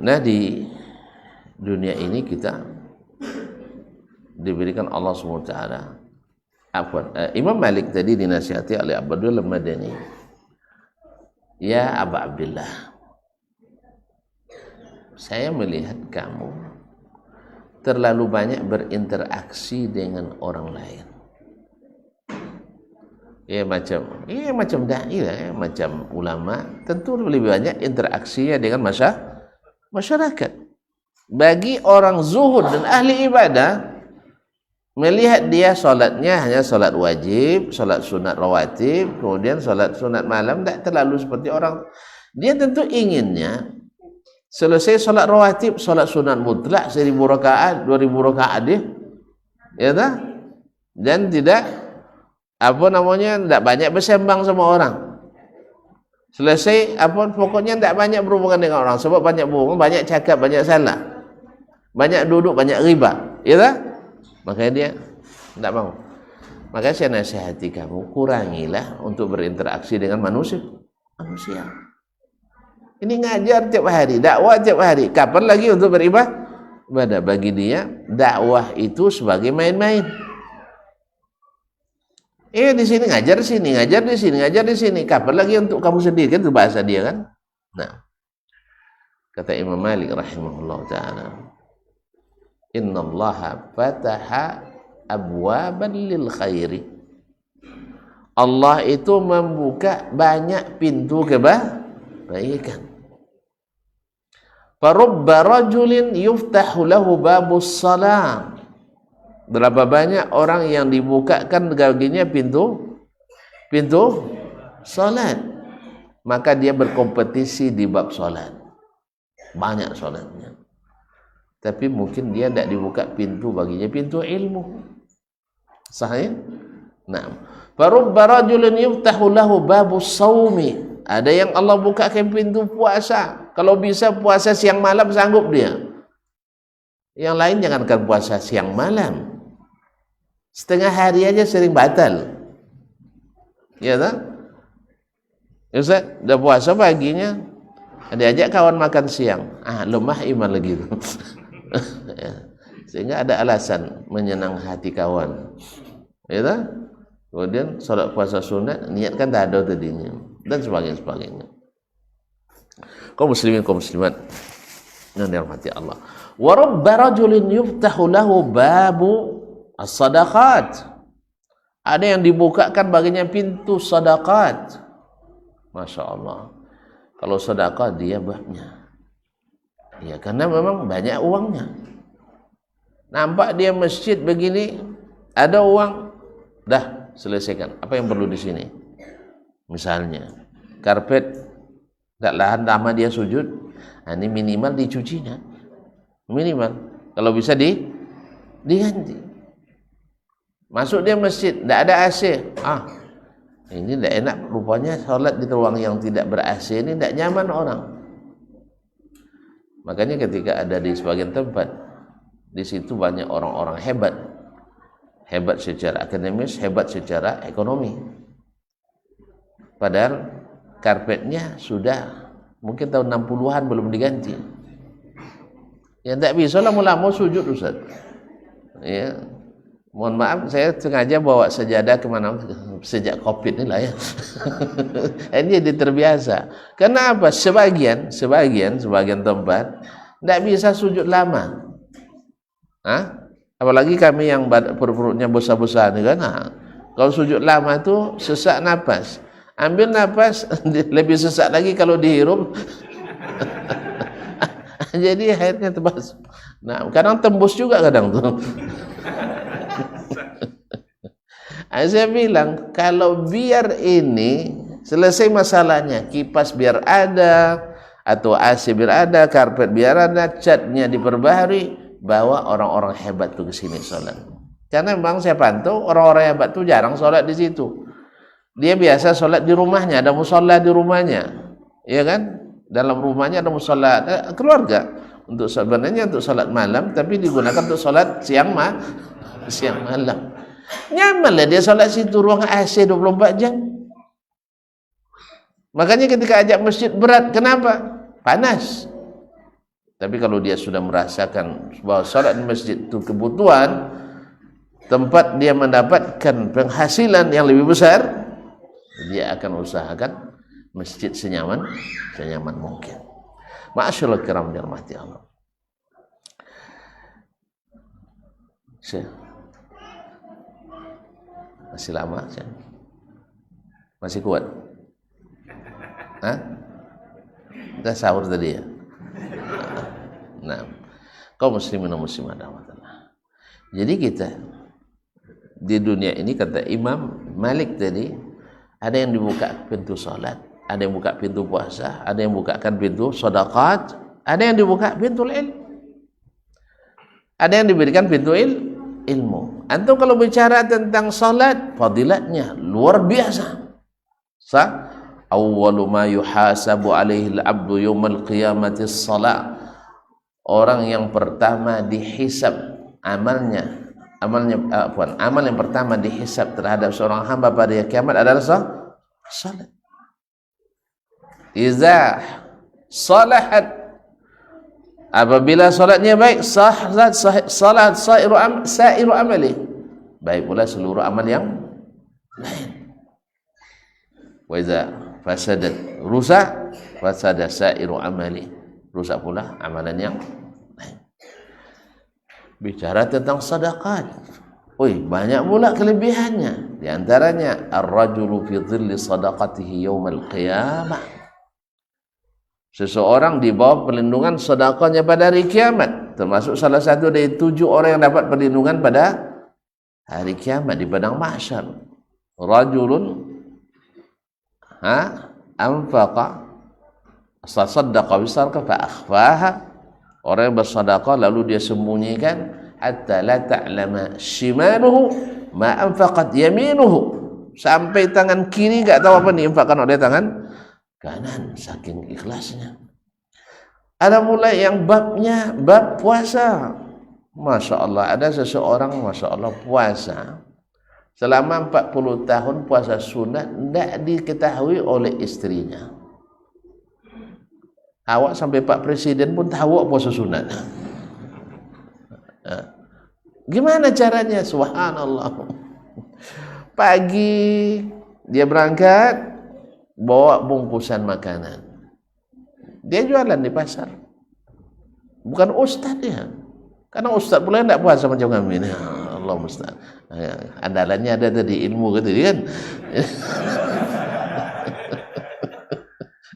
Nah, di dunia ini kita diberikan Allah SWT. Imam Malik tadi dinasihati oleh Abdul Madani. Ya Aba Abdullah, saya melihat kamu terlalu banyak berinteraksi dengan orang lain. Macam dai lah, macam ulama, tentu lebih banyak interaksinya dengan masyarakat. Bagi orang zuhud dan ahli ibadah, melihat dia solatnya hanya solat wajib, solat sunat rawatib, kemudian solat sunat malam, tak terlalu seperti orang. Dia tentu inginnya selesai solat rawatib, solat sunat mutlak 1000 rakaat, 2000 rakaat dia, ya tak? Dan tidak tidak banyak bersembang sama orang. Selesai pokoknya tidak banyak berhubungan dengan orang, sebab banyak berhubungan, banyak cakap, banyak salah, banyak duduk, banyak riba, ya tak? Makanya dia tidak mau. Maka saya nasihati kamu, kurangilah untuk berinteraksi dengan manusia. Ini ngajar tiap hari, dakwah tiap hari. Kapan lagi untuk beribadah? Bagi dia, dakwah itu sebagai main-main. Di sini ngajar, di sini ngajar, di sini ngajar, di sini. Kapan lagi untuk kamu sendiri? Kan itu bahasa dia kan. Nah, kata Imam Malik rahimahullah ta'ala, innallaha fataha abwaban lil khairi. Allah itu membuka banyak pintu kebaikan. Farubba rajulin yuftahu lahu babus salam. Berapa banyak orang yang dibukakan baginya pintu salat, maka dia berkompetisi di bab salat, banyak salatnya, tapi mungkin dia tidak dibuka pintu baginya pintu ilmu. Sahih? Nah, farubba rajulin yuftahu lahu babus saumi. Ada yang Allah bukakan pintu puasa. Kalau bisa puasa siang malam sanggup dia. Yang lain jangankan puasa siang malam, setengah hari aja sering batal. Ya tak? Ustaz, dah puasa paginya, diajak kawan makan siang. Lemah iman lagi tu. Sehingga ada alasan menyenang hati kawan. Ya tak? Kemudian solat puasa sunat, niatkan tak ada tadinya. Dan sebagainya. Kaum muslimin, kaum muslimat yang dirahmati Allah. Wa rabba rajulin yuftahu lahu babu as-sadaqat. Ada yang dibukakan baginya pintu sadaqat. Masya Allah. Kalau sedekah dia babnya. Ya, karena memang banyak uangnya. Nampak dia masjid begini, ada uang, dah selesaikan. Apa yang perlu di sini? Misalnya, karpet, tak lahan lama dia sujud, Nah, ini minimal dicucinya, minimal. Kalau bisa diganti. Masuk dia masjid, tidak ada AC. Ini tidak enak, rupanya sholat di ruang yang tidak ber-AC ini tidak nyaman orang. Makanya ketika ada di sebagian tempat, di situ banyak orang-orang hebat. Hebat secara akademis, hebat secara ekonomi. Padahal karpetnya sudah mungkin tahun 60-an belum diganti. Ya tidak bisa lama-lama sujud Ustaz. Ya, mohon maaf saya sengaja bawa sejadah kemana sejak Covid ini lah ya. Ini jadi terbiasa. Kenapa? Sebagian tempat tidak bisa sujud lama. Apalagi kami yang perut-perutnya besar-besar ni kan. Kalau sujud lama tu sesak napas. Ambil napas lebih sesak lagi kalau dihirup. Jadi akhirnya tebas. Nah, kadang tembus juga kadang tuh. Saya bilang kalau biar ini selesai masalahnya, kipas biar ada atau AC biar ada, karpet biar ada, catnya diperbaharui, bawa orang-orang hebat tuh ke sini sholat. Karena memang saya pantau orang-orang hebat tuh jarang sholat di situ. Dia biasa sholat di rumahnya, ada musola di rumahnya, ya kan? Dalam rumahnya ada musola keluarga. Untuk sebenarnya untuk sholat malam, tapi digunakan untuk sholat siang malam. Nyaman lah dia sholat situ, ruang AC 24 jam. Makanya ketika ajak masjid berat, kenapa? Panas. Tapi kalau dia sudah merasakan bahwa sholat di masjid itu kebutuhan, tempat dia mendapatkan penghasilan yang lebih besar, dia akan usahakan masjid senyaman mungkin. Ma'asyiral kiram dirahmati Allah. Masih lama, masih kuat. Kita sahur tadi ya. Nah, kaum muslimin dan muslimat. Jadi kita di dunia ini kata Imam Malik tadi, ada yang dibuka pintu salat, ada yang buka pintu puasa, ada yang bukakan pintu sedekah, ada yang dibuka pintu ilmu, ada yang diberikan pintu ilmu. Antum kalau bicara tentang salat, fadilatnya luar biasa. Awwalu ma yuhasabu alaihi al-'abdu yaumal qiyamati as-salat. Orang yang pertama dihisab amal yang pertama dihisab terhadap seorang hamba pada hari kiamat adalah salat. Iza salahat, apabila salatnya baik, salat sairu amali, baik pula seluruh amal yang lain. Wa iza fasadat, rusak, fasada sairu amali, rusak pula amalan yang lain. Bicara tentang sedekah, banyak pula kelebihannya. Di antaranya ar-rajulu fi dhilli sadaqatihi yaumal qiyamah. Seseorang di bawah perlindungan sedekahnya pada hari kiamat, termasuk salah satu dari 7 orang yang dapat perlindungan pada hari kiamat di padang mahsyar. Rajulun anfaqa saddaqa bisarqa fa akhfaha. Orang yang bersedekah lalu dia sembunyikan, hatta la ta'lama shimaluhu ma anfaqat yaminuhu, sampai tangan kiri enggak tahu apa diinfakkan oleh tangan kanan, saking ikhlasnya. Ada mulai yang babnya bab puasa. Masya Allah, ada seseorang Masya Allah puasa selama 40 tahun puasa sunat, tidak diketahui oleh istrinya. Awak sampai Pak Presiden pun tahu puasa sunat. Gimana caranya? Subhanallah. Pagi dia berangkat, bawa bungkusan makanan. Dia jualan di pasar. Bukan ustaz ya. Karena ustaz pula tidak puasa macam kami. Allah musta'an. Andalannya ada tadi ilmu gitu kan.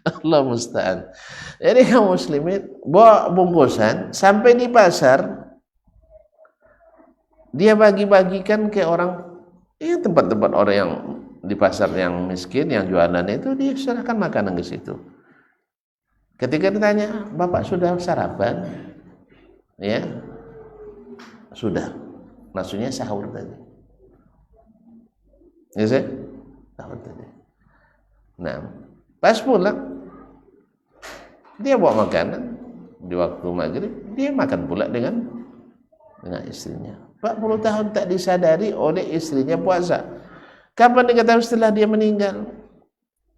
Allah musta'an. Jadi kaum muslimin bawa bungkusan sampai di pasar, dia bagi-bagikan ke orang, tempat-tempat orang yang di pasar yang miskin, yang jualan itu, dia serahkan makanan ke situ. Ketika ditanya, Bapak sudah sarapan? Ya, sudah. Maksudnya sahur tadi. Ya sih? Sahur tadi. Nah, pas pulang, dia bawa makanan di waktu maghrib, dia makan pula dengan istrinya. 40 tahun tak disadari oleh istrinya puasa. Kapan diketahui? Setelah dia meninggal.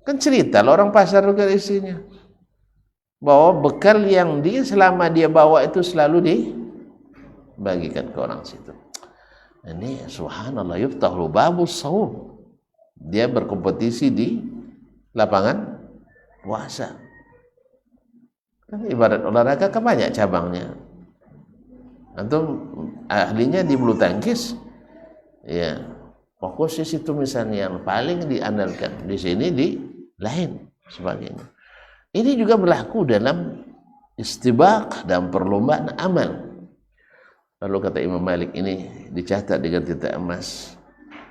Kan cerita lah orang pasar ke istrinya, bahwa bekal yang selama dia bawa itu selalu dibagikan ke orang situ. Ini subhanallah, yuftahu babus shaum. Dia berkompetisi di lapangan puasa. Kan ibarat olahraga kan banyak cabangnya. Antum ahlinya di bulu tangkis, ya fokus di situ misalnya yang paling diandalkan. Di sini di lain sebagainya. Ini juga berlaku dalam istibaq dan perlombaan amal. Lalu kata Imam Malik, ini dicatat dengan tinta emas.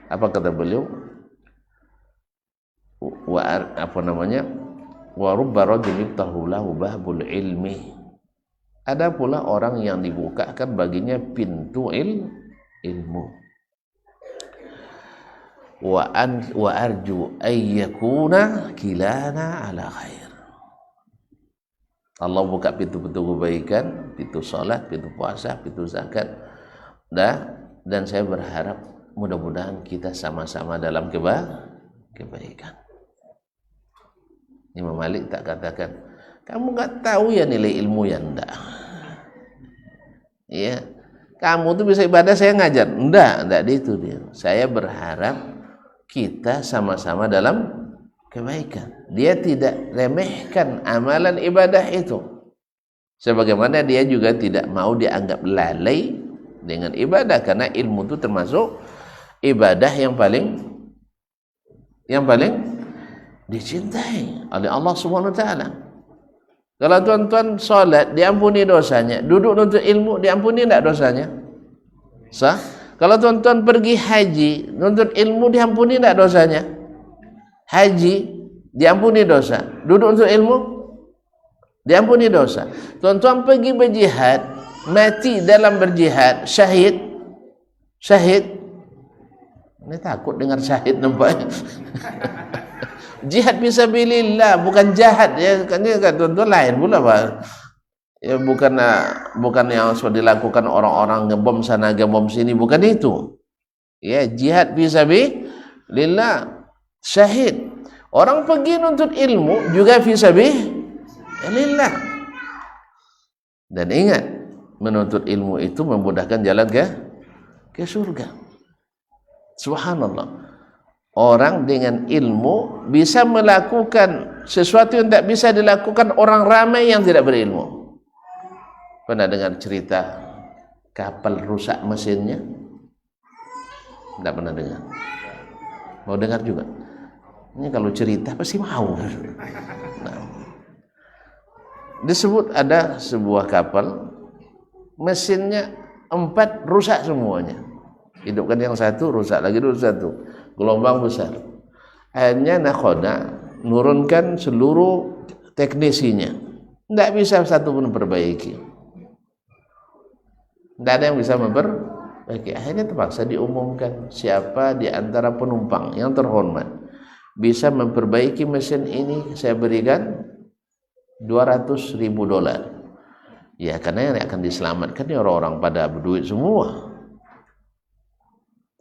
Apa kata beliau? Wa rubba rajulin tahulahu bahbul ilmi. Ada pula orang yang dibukakan baginya pintu ilmu. Wa arju ayyakuna kilana ala khair. Allah buka pintu-pintu kebaikan, pintu salat, pintu puasa, pintu zakat. Dan saya berharap mudah-mudahan kita sama-sama dalam kebaikan. Imam Malik tak katakan, kamu enggak tahu ya nilai ilmu ya, enggak. Ya, kamu tuh bisa ibadah, saya ngajar. Enggak itu dia. Saya berharap kita sama-sama dalam kebaikan. Dia tidak remehkan amalan ibadah itu. Sebagaimana dia juga tidak mau dianggap lalai dengan ibadah, karena ilmu itu termasuk ibadah yang paling dicintai oleh Allah Subhanahu wa taala. Kalau tuan-tuan salat diampuni dosanya, duduk nuntut ilmu diampuni enggak dosanya? Sah? Kalau tuan-tuan pergi haji, nuntut ilmu diampuni enggak dosanya? Haji diampuni dosa, duduk untuk ilmu diampuni dosa. Tuan-tuan pergi berjihad, mati dalam berjihad, syahid. Ini takut dengar syahid nampak. Jihad fisabilillah, bukan jahat ya. Kan tuan-tuan lain pula Pak. Ya bukan yang sudah dilakukan orang-orang ngebom sana ngebom sini, bukan itu. Ya, jihad fisabilillah, syahid. Orang pergi nuntut ilmu juga fisabilillah. Dan ingat, menuntut ilmu itu memudahkan jalan ke surga. Subhanallah. Orang dengan ilmu bisa melakukan sesuatu yang tak bisa dilakukan orang ramai yang tidak berilmu. Pernah dengar cerita kapal rusak mesinnya? Tidak pernah dengar. Mau dengar juga? Ini kalau cerita pasti mau. Nah, disebut ada sebuah kapal, mesinnya 4 rusak semuanya. Hidupkan yang satu, rusak lagi satu. Gelombang besar. Akhirnya nakhoda nurunkan seluruh teknisinya. Tidak bisa satu pun memperbaiki. Tidak ada yang bisa memperbaiki. Akhirnya terpaksa diumumkan siapa di antara penumpang yang terhormat bisa memperbaiki mesin ini, saya berikan $200.000. Ya, karena yang akan diselamatkan ini orang-orang pada berduit semua.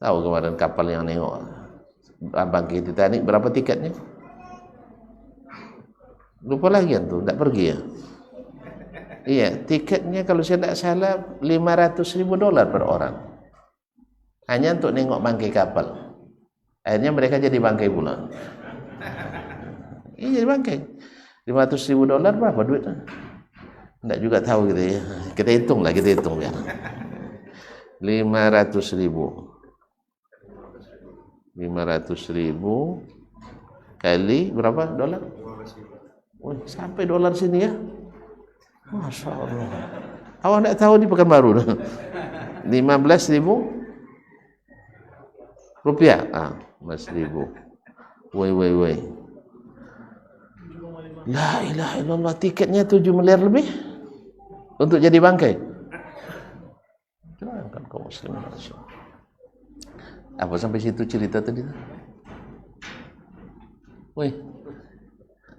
Tahu kemarin kapal yang nengok bangkit Titanic berapa tiketnya? Lupa lagi tuh, tak pergi ya. Iya, tiketnya kalau saya tidak salah $500.000 per orang. Hanya untuk nengok bangkai kapal. Akhirnya mereka jadi bangkai pula. Iya, jadi bangkai. $500.000 berapa duitnya? Tidak juga tahu gitu ya. Kita hitung ya. 500.000 kali berapa dolar? Oh, sampai dolar sini ya. Masya Allah. Awak tidak tahu di Pekanbaru. 15.000 rupiah. 15.000. Woi. 5 La ilaha illallah, tiketnya 7 miliar lebih untuk jadi bangkai. Kan kaum muslimin. Apa sampai situ cerita tadi? Woi,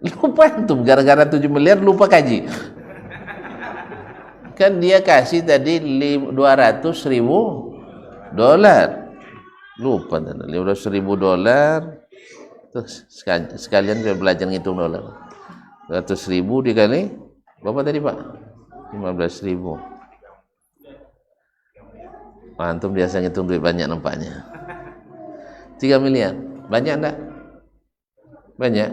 lupa antum gara-gara 7 miliar lupa kaji. Kan dia kasih tadi 200.000 dolar. Lupa tadi 200.000 dolar. Terus sekalian dia belajar ngitung dolar. 100.000 dikali berapa tadi Pak? 15.000. Antum biasa ngitung duit banyak nampaknya. 3 miliar. Banyak enggak? Banyak.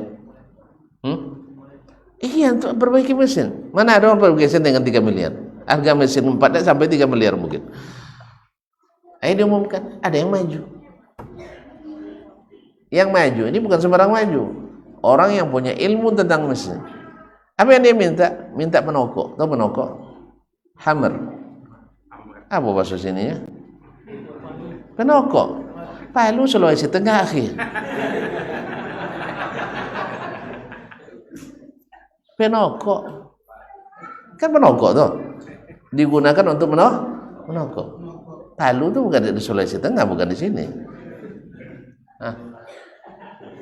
Iya, untuk perbaiki mesin. Mana ada orang perbaiki mesin dengan 3 miliar? Harga mesin 4 sampai 3 miliar mungkin. Ayo diumumkan, ada yang maju. Yang maju ini bukan sembarang maju. Orang yang punya ilmu tentang mesin. Apa yang dia minta? Minta penokok. Tahu penokok? Hammer. Apa bahasa sininya? Penokok. Palu Sulawesi Tengah akhir. Penokok. Kan penokok tuh. Digunakan untuk menokok. Palu tuh bukan di Sulawesi Tengah, bukan di sini.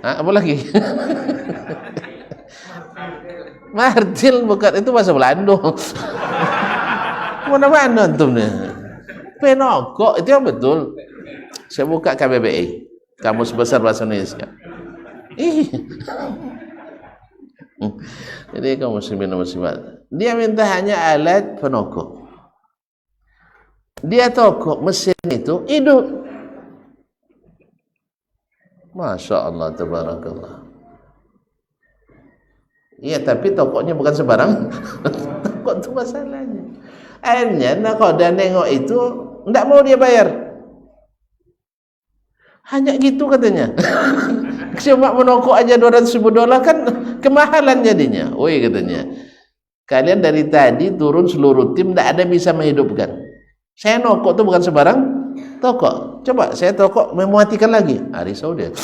Apa lagi? Martil bukan, itu bahasa Belanda. Mana-mana antum nih. Penokok itu yang betul. Saya buka KBBI, Kamus Besar Bahasa Indonesia. Jadi kaum muslimin dan muslimat, dia minta hanya alat penokok. Dia tokok mesin itu hidup. Masya Allah, tabarakallah. Iya, tapi tokonya bukan sembarang. Tokok itu masalahnya. Akhirnya nakoda nengok itu enggak mau dia bayar. Hanya gitu katanya. Cuma menokok aja 200.000 dolar kan kemahalan jadinya. Woi katanya, kalian dari tadi turun seluruh tim tidak ada bisa menghidupkan. Saya nokok itu bukan sembarang tokok. Coba saya tokok mematikan lagi. Risau dia.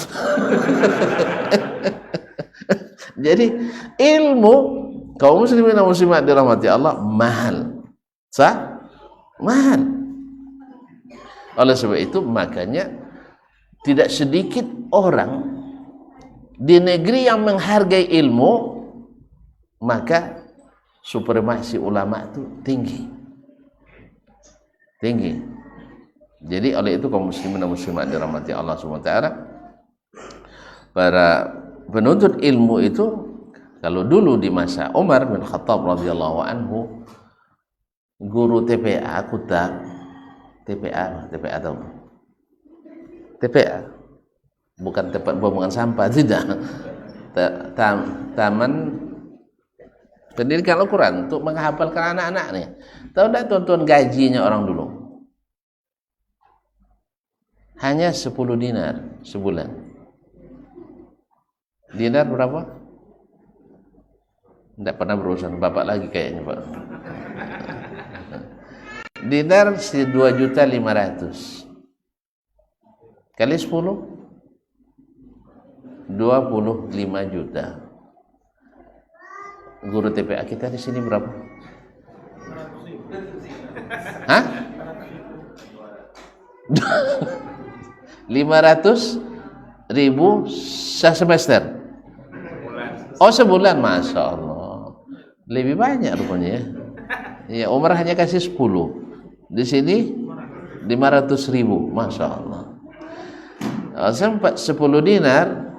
Jadi ilmu kaum muslimin dan muslimat dirahmati Allah mahal. Mahal. Oleh sebab itu makanya tidak sedikit orang di negeri yang menghargai ilmu, maka supremasi ulama itu tinggi. Jadi oleh itu kaum muslimin dan muslimat dirahmati Allah SWT, para penuntut ilmu itu, kalau dulu di masa Umar bin Khattab radhiyallahu anhu, guru TPA Kuta, TPA tahu? TPA bukan tempat pembuangan sampah, tidak. Taman pendidikan Al-Quran untuk menghafalkan anak-anak nih. Tahu enggak tuan-tuan gajinya orang dulu? Hanya 10 dinar sebulan. Dinar berapa? Enggak pernah berurusan bapak lagi kayaknya, Pak. Dinar 2.500.000 kali 10 25 juta. Guru TPA kita di sini berapa? Hah? 500.000 semester. Oh sebulan, Masya Allah. Lebih banyak rupanya ya. Ya, Umar hanya kasih 10. Di sini 500.000, Masya Allah. Sempat 10 dinar.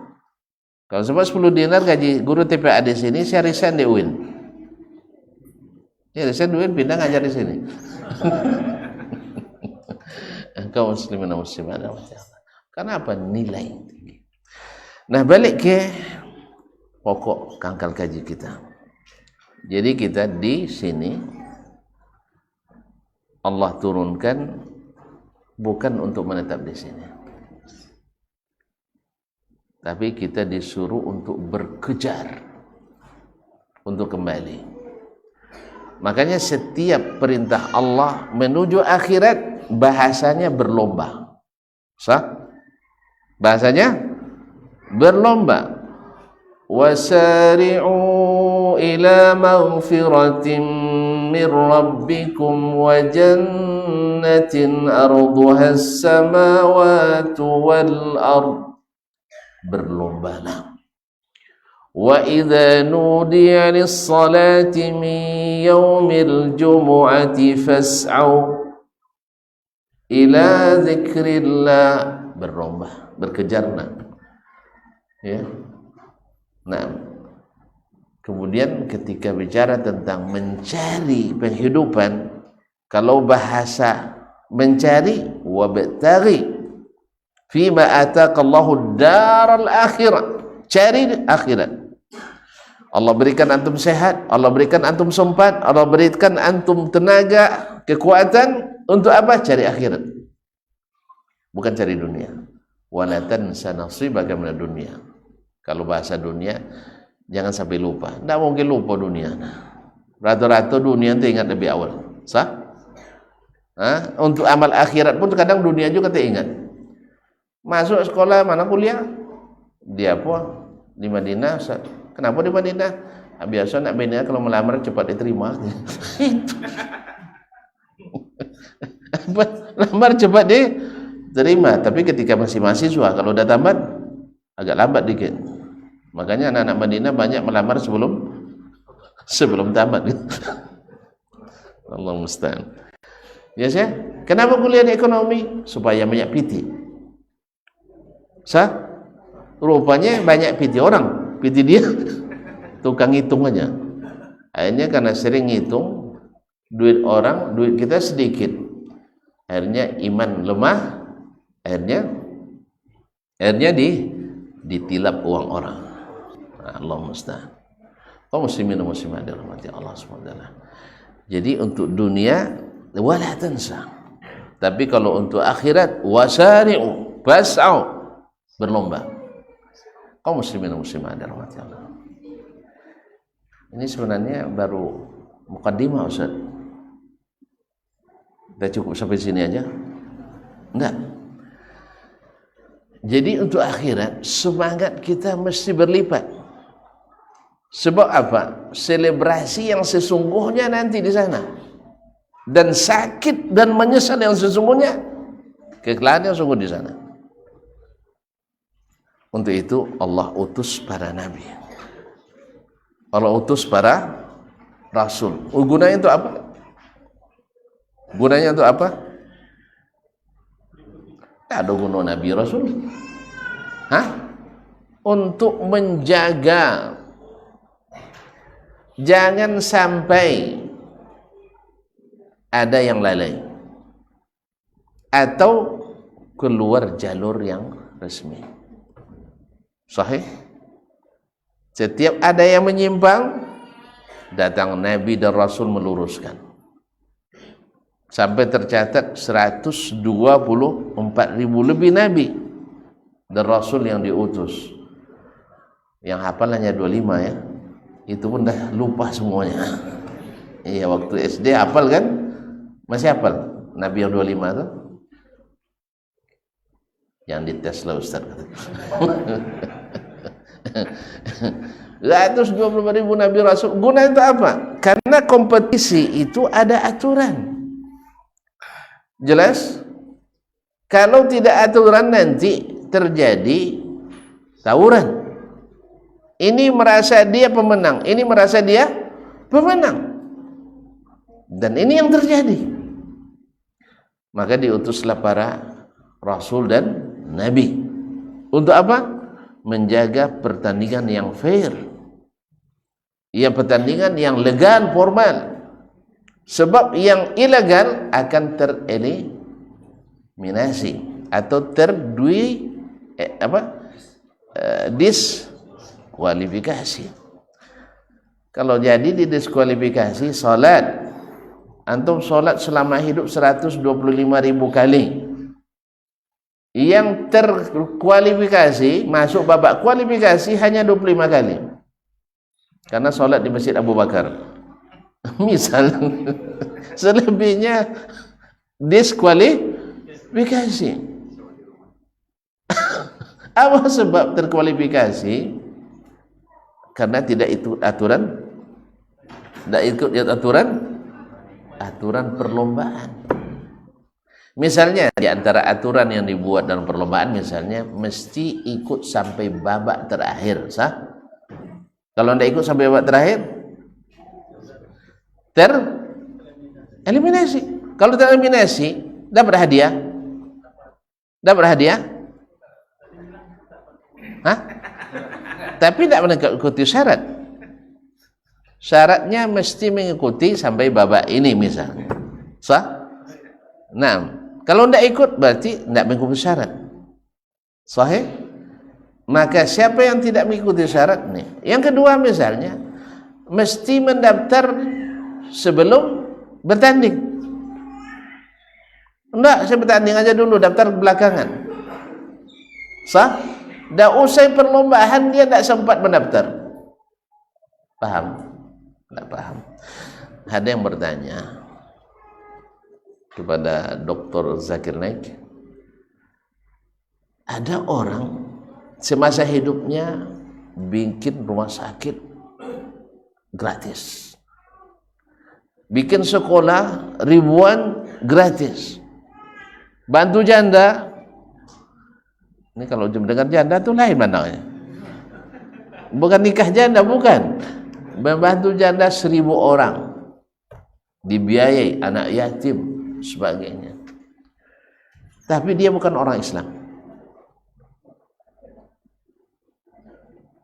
Kalau sempat 10 dinar gaji guru TPA di sini, saya resign di UIN. Ya resign di UIN, pindah ngajar di sini. Kaum muslimin dan muslimat. Karena apa? Nilai tinggi. Nah, balik ke pokok pangkal kaji kita. Jadi kita di sini Allah turunkan bukan untuk menetap di sini, tapi kita disuruh untuk berkejar untuk kembali. Makanya setiap perintah Allah menuju akhirat bahasanya berlomba. Sah? Bahasanya berlomba. Wasari'u إلى مغفرة من ربكم وجنة أرضها السماوات والأرض. Berlomba-lomba. وَإِذَا نُودِيَ لِلصَّلَاةِ مِنْ يَوْمِ الْجُمُعَةِ فَاسْعَوْا إِلَى ذِكْرِ اللَّهِ. Berlomba, berkejar. Ya. Nah, kemudian ketika bicara tentang mencari penghidupan, kalau bahasa mencari, wabtaghi fima ataqallahu daral akhirah, cari akhirat. Allah berikan antum sehat, Allah berikan antum sempat, Allah berikan antum tenaga, kekuatan untuk apa? Cari akhirat, bukan cari dunia. Wala tansa nasibaka minad dunya. Kalau bahasa dunia, jangan sampai lupa. Tidak mungkin lupa dunia. Rata-rata dunia itu ingat lebih awal. Sah? Untuk amal akhirat pun kadang dunia juga teringat. Masuk sekolah mana kuliah? Dia apa? Di Madinah. Kenapa di Madinah? Biasa nak Madinah kalau melamar cepat diterima. Itu. Lamar cepat diterima. Tapi ketika masih mahasiswa, kalau udah tamat agak lambat dikit. Makanya anak-anak Madinah banyak melamar sebelum tamat. Allah musta'an. Ya saya, kenapa kuliah di ekonomi? Supaya banyak piti. Sah? Rupanya banyak piti orang. Piti dia tukang hitung aja. Akhirnya karena sering hitung, duit orang, duit kita sedikit. Akhirnya iman lemah. Akhirnya ditilap uang orang. Allah musta'an. Kaum muslimin dan muslimat dirahmati Allah SWT. Jadi untuk dunia wala tansa. Tapi kalau untuk akhirat wasari'u fas'au, berlomba. Kaum muslimin dan muslimat dirahmati Allah. Ini sebenarnya baru mukaddimah Ustaz. Kita cukup sampai sini aja? Enggak. Jadi untuk akhirat semangat kita mesti berlipat. Sebab apa? Selebrasi yang sesungguhnya nanti di sana. Dan sakit dan menyesal yang sesungguhnya, kekalahan yang sungguh di sana. Untuk itu Allah utus para nabi. Allah utus para rasul. Gunanya untuk apa? Gunanya untuk apa? Ada guna nabi rasul. Untuk menjaga, jangan sampai ada yang lalai atau keluar jalur yang resmi. Sahih? Setiap ada yang menyimpang, datang nabi dan rasul meluruskan. Sampai tercatat 124.000 lebih nabi dan rasul yang diutus. Yang hafal hanya 25 ya. Itu pun dah lupa semuanya. Iya, waktu SD hafal kan? Masih hafal nabi yang 25 itu? Yang dites lah Ustaz. 124.000 nabi rasul. Guna itu apa? Karena kompetisi itu ada aturan. Jelas? Kalau tidak aturan nanti terjadi tawuran. Ini merasa dia pemenang, ini merasa dia pemenang. Dan ini yang terjadi. Maka diutuslah para rasul dan nabi. Untuk apa? Menjaga pertandingan yang fair. Yang pertandingan yang legal, formal. Sebab yang ilegal akan tereliminasi atau diskualifikasi. Kalau jadi didiskualifikasi salat, antum salat selama hidup 125.000 kali. Yang terkualifikasi masuk babak kualifikasi hanya 25 kali. Karena salat di Masjid Abu Bakar. Misal selebihnya diskualifikasi. Apa sebab terkualifikasi? Karena tidak itu aturan Tidak ikut aturan perlombaan. Misalnya di antara aturan yang dibuat dalam perlombaan, misalnya mesti ikut sampai babak terakhir, sah? Kalau tidak ikut sampai babak terakhir, tereliminasi. Kalau tereliminasi, dapat hadiah. Dapat hadiah? Hah? Tapi tidak mengikuti syarat. Syaratnya mesti mengikuti sampai babak ini misalnya. Sah? Nah, kalau tidak ikut berarti tidak mengikuti syarat. Sahih? Maka siapa yang tidak mengikuti syarat nih? Yang kedua misalnya mesti mendaftar sebelum bertanding. Enggak, saya bertanding aja dulu, daftar belakangan. Sah? Dah usai perlombaan dia tidak sempat mendaftar. Paham? Tidak paham. Ada yang bertanya kepada Dr. Zakir Naik, ada orang semasa hidupnya bikin rumah sakit gratis, bikin sekolah ribuan gratis, bantu janda. Ini kalau dengar janda tuh lain mandangnya, bukan nikah janda, bukan, membantu janda 1000 orang, dibiayai, anak yatim sebagainya. Tapi dia bukan orang Islam.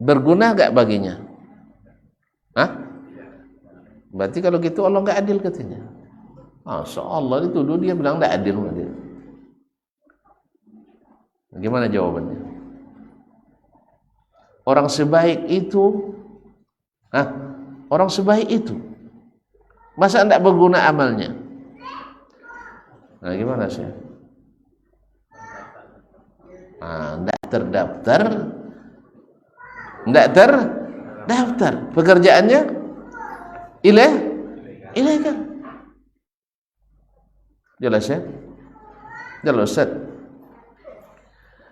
Berguna gak baginya? Hah? Berarti kalau gitu Allah gak adil katanya. Masya Allah, dituduh dia bilang gak adil. Gimana jawabannya? Orang sebaik itu, orang sebaik itu, masa tidak berguna amalnya? Nah, gimana sih? Tidak terdaftar, pekerjaannya ilegal. Jelas ya? Jelas Ustaz.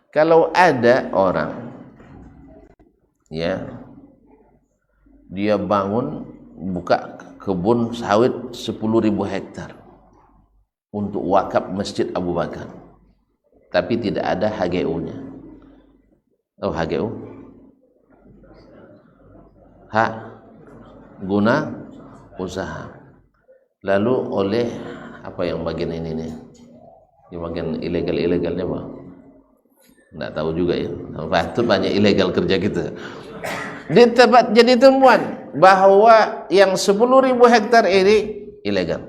Kalau ada orang ya, dia bangun buka kebun sawit 10.000 hektar untuk wakaf Masjid Abu Bakar, tapi tidak ada HGU-nya. Oh, HGU? Hak guna usaha. Lalu oleh apa yang bagian ini nih? Yang bagian ilegal-ilegalnya apa? Nggak tahu juga ya. Itu banyak ilegal kerja kita. Jadi temuan bahwa yang 10.000 hektar ini ilegal.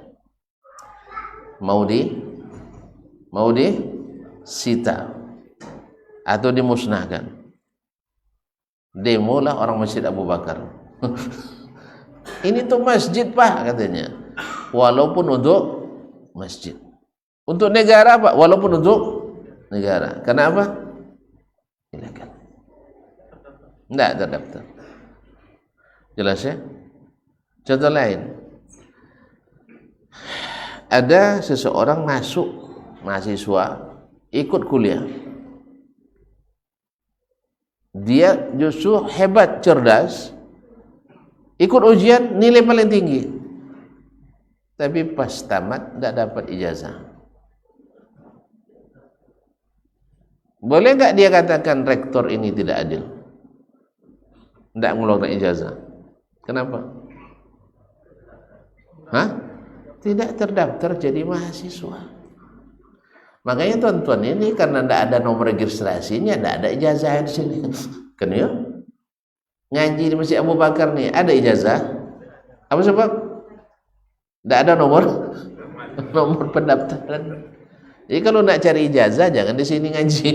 Mau disita atau dimusnahkan. Demolah orang Masjid Abu Bakar. Ini tuh masjid Pak katanya. Walaupun untuk masjid. Untuk negara Pak, walaupun untuk negara. Kenapa? Ilegal. Tidak terdaftar. Jelas ya? Contoh lain. Ada seseorang masuk, mahasiswa, ikut kuliah. Dia justru hebat, cerdas, ikut ujian nilai paling tinggi, tapi pas tamat tidak dapat ijazah. Boleh nggak dia katakan rektor ini tidak adil, tidak mengeluarkan ijazah? Kenapa? Tidak terdaftar jadi mahasiswa. Makanya tuan-tuan ini karena tidak ada nomor registrasinya, tidak ada ijazah di sini. Kan ya? Ngaji di Masjid Abu Bakar nih ada ijazah. Apa sebab? Tidak ada nomor pendaftaran. Jadi kalau nak cari ijazah jangan di sini ngaji.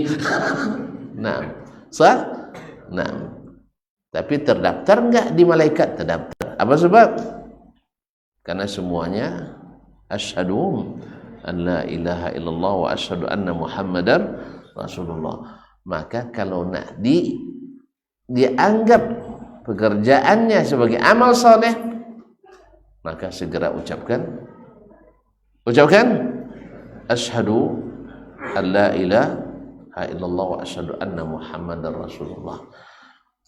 Tapi terdaftar enggak di malaikat? Terdaftar. Apa sebab? Karena semuanya asyhadu an la ilaha illallah wa asyhadu anna muhammadar rasulullah. Maka kalau nak dianggap pekerjaannya sebagai amal soleh, maka segera ucapkan asyhadu an la ilaha illallah wa asyhadu anna muhammadar rasulullah.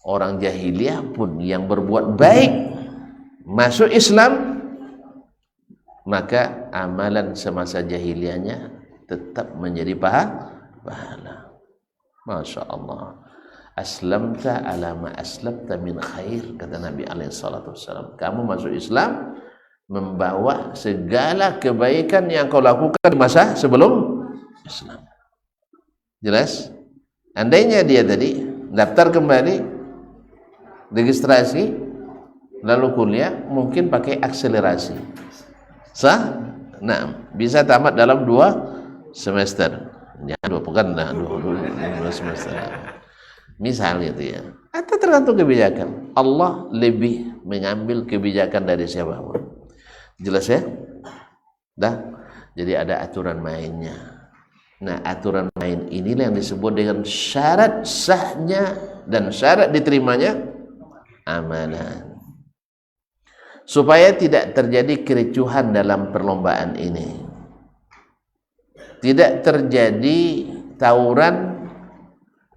Orang jahiliyah pun yang berbuat baik masuk Islam, maka amalan semasa jahiliyahnya tetap menjadi pahala. Masya Allah. Aslamta ala ma aslamta min khair, kata Nabi alaihi salatu wassalam. Kamu masuk Islam membawa segala kebaikan yang kau lakukan di masa sebelum Islam. Jelas? Andainya dia tadi daftar kembali, registrasi, lalu kuliah, mungkin pakai akselerasi. Sah? Nah, bisa tamat dalam 2 semester. Ya, 2 pekan lah, 2 semester. Misal gitu ya. Atau tergantung kebijakan. Allah lebih mengambil kebijakan dari siapapun. Jelas ya? Dah. Jadi ada aturan mainnya. Nah, aturan main inilah yang disebut dengan syarat sahnya dan syarat diterimanya amalan. Supaya tidak terjadi kericuhan dalam perlombaan ini, tidak terjadi tawuran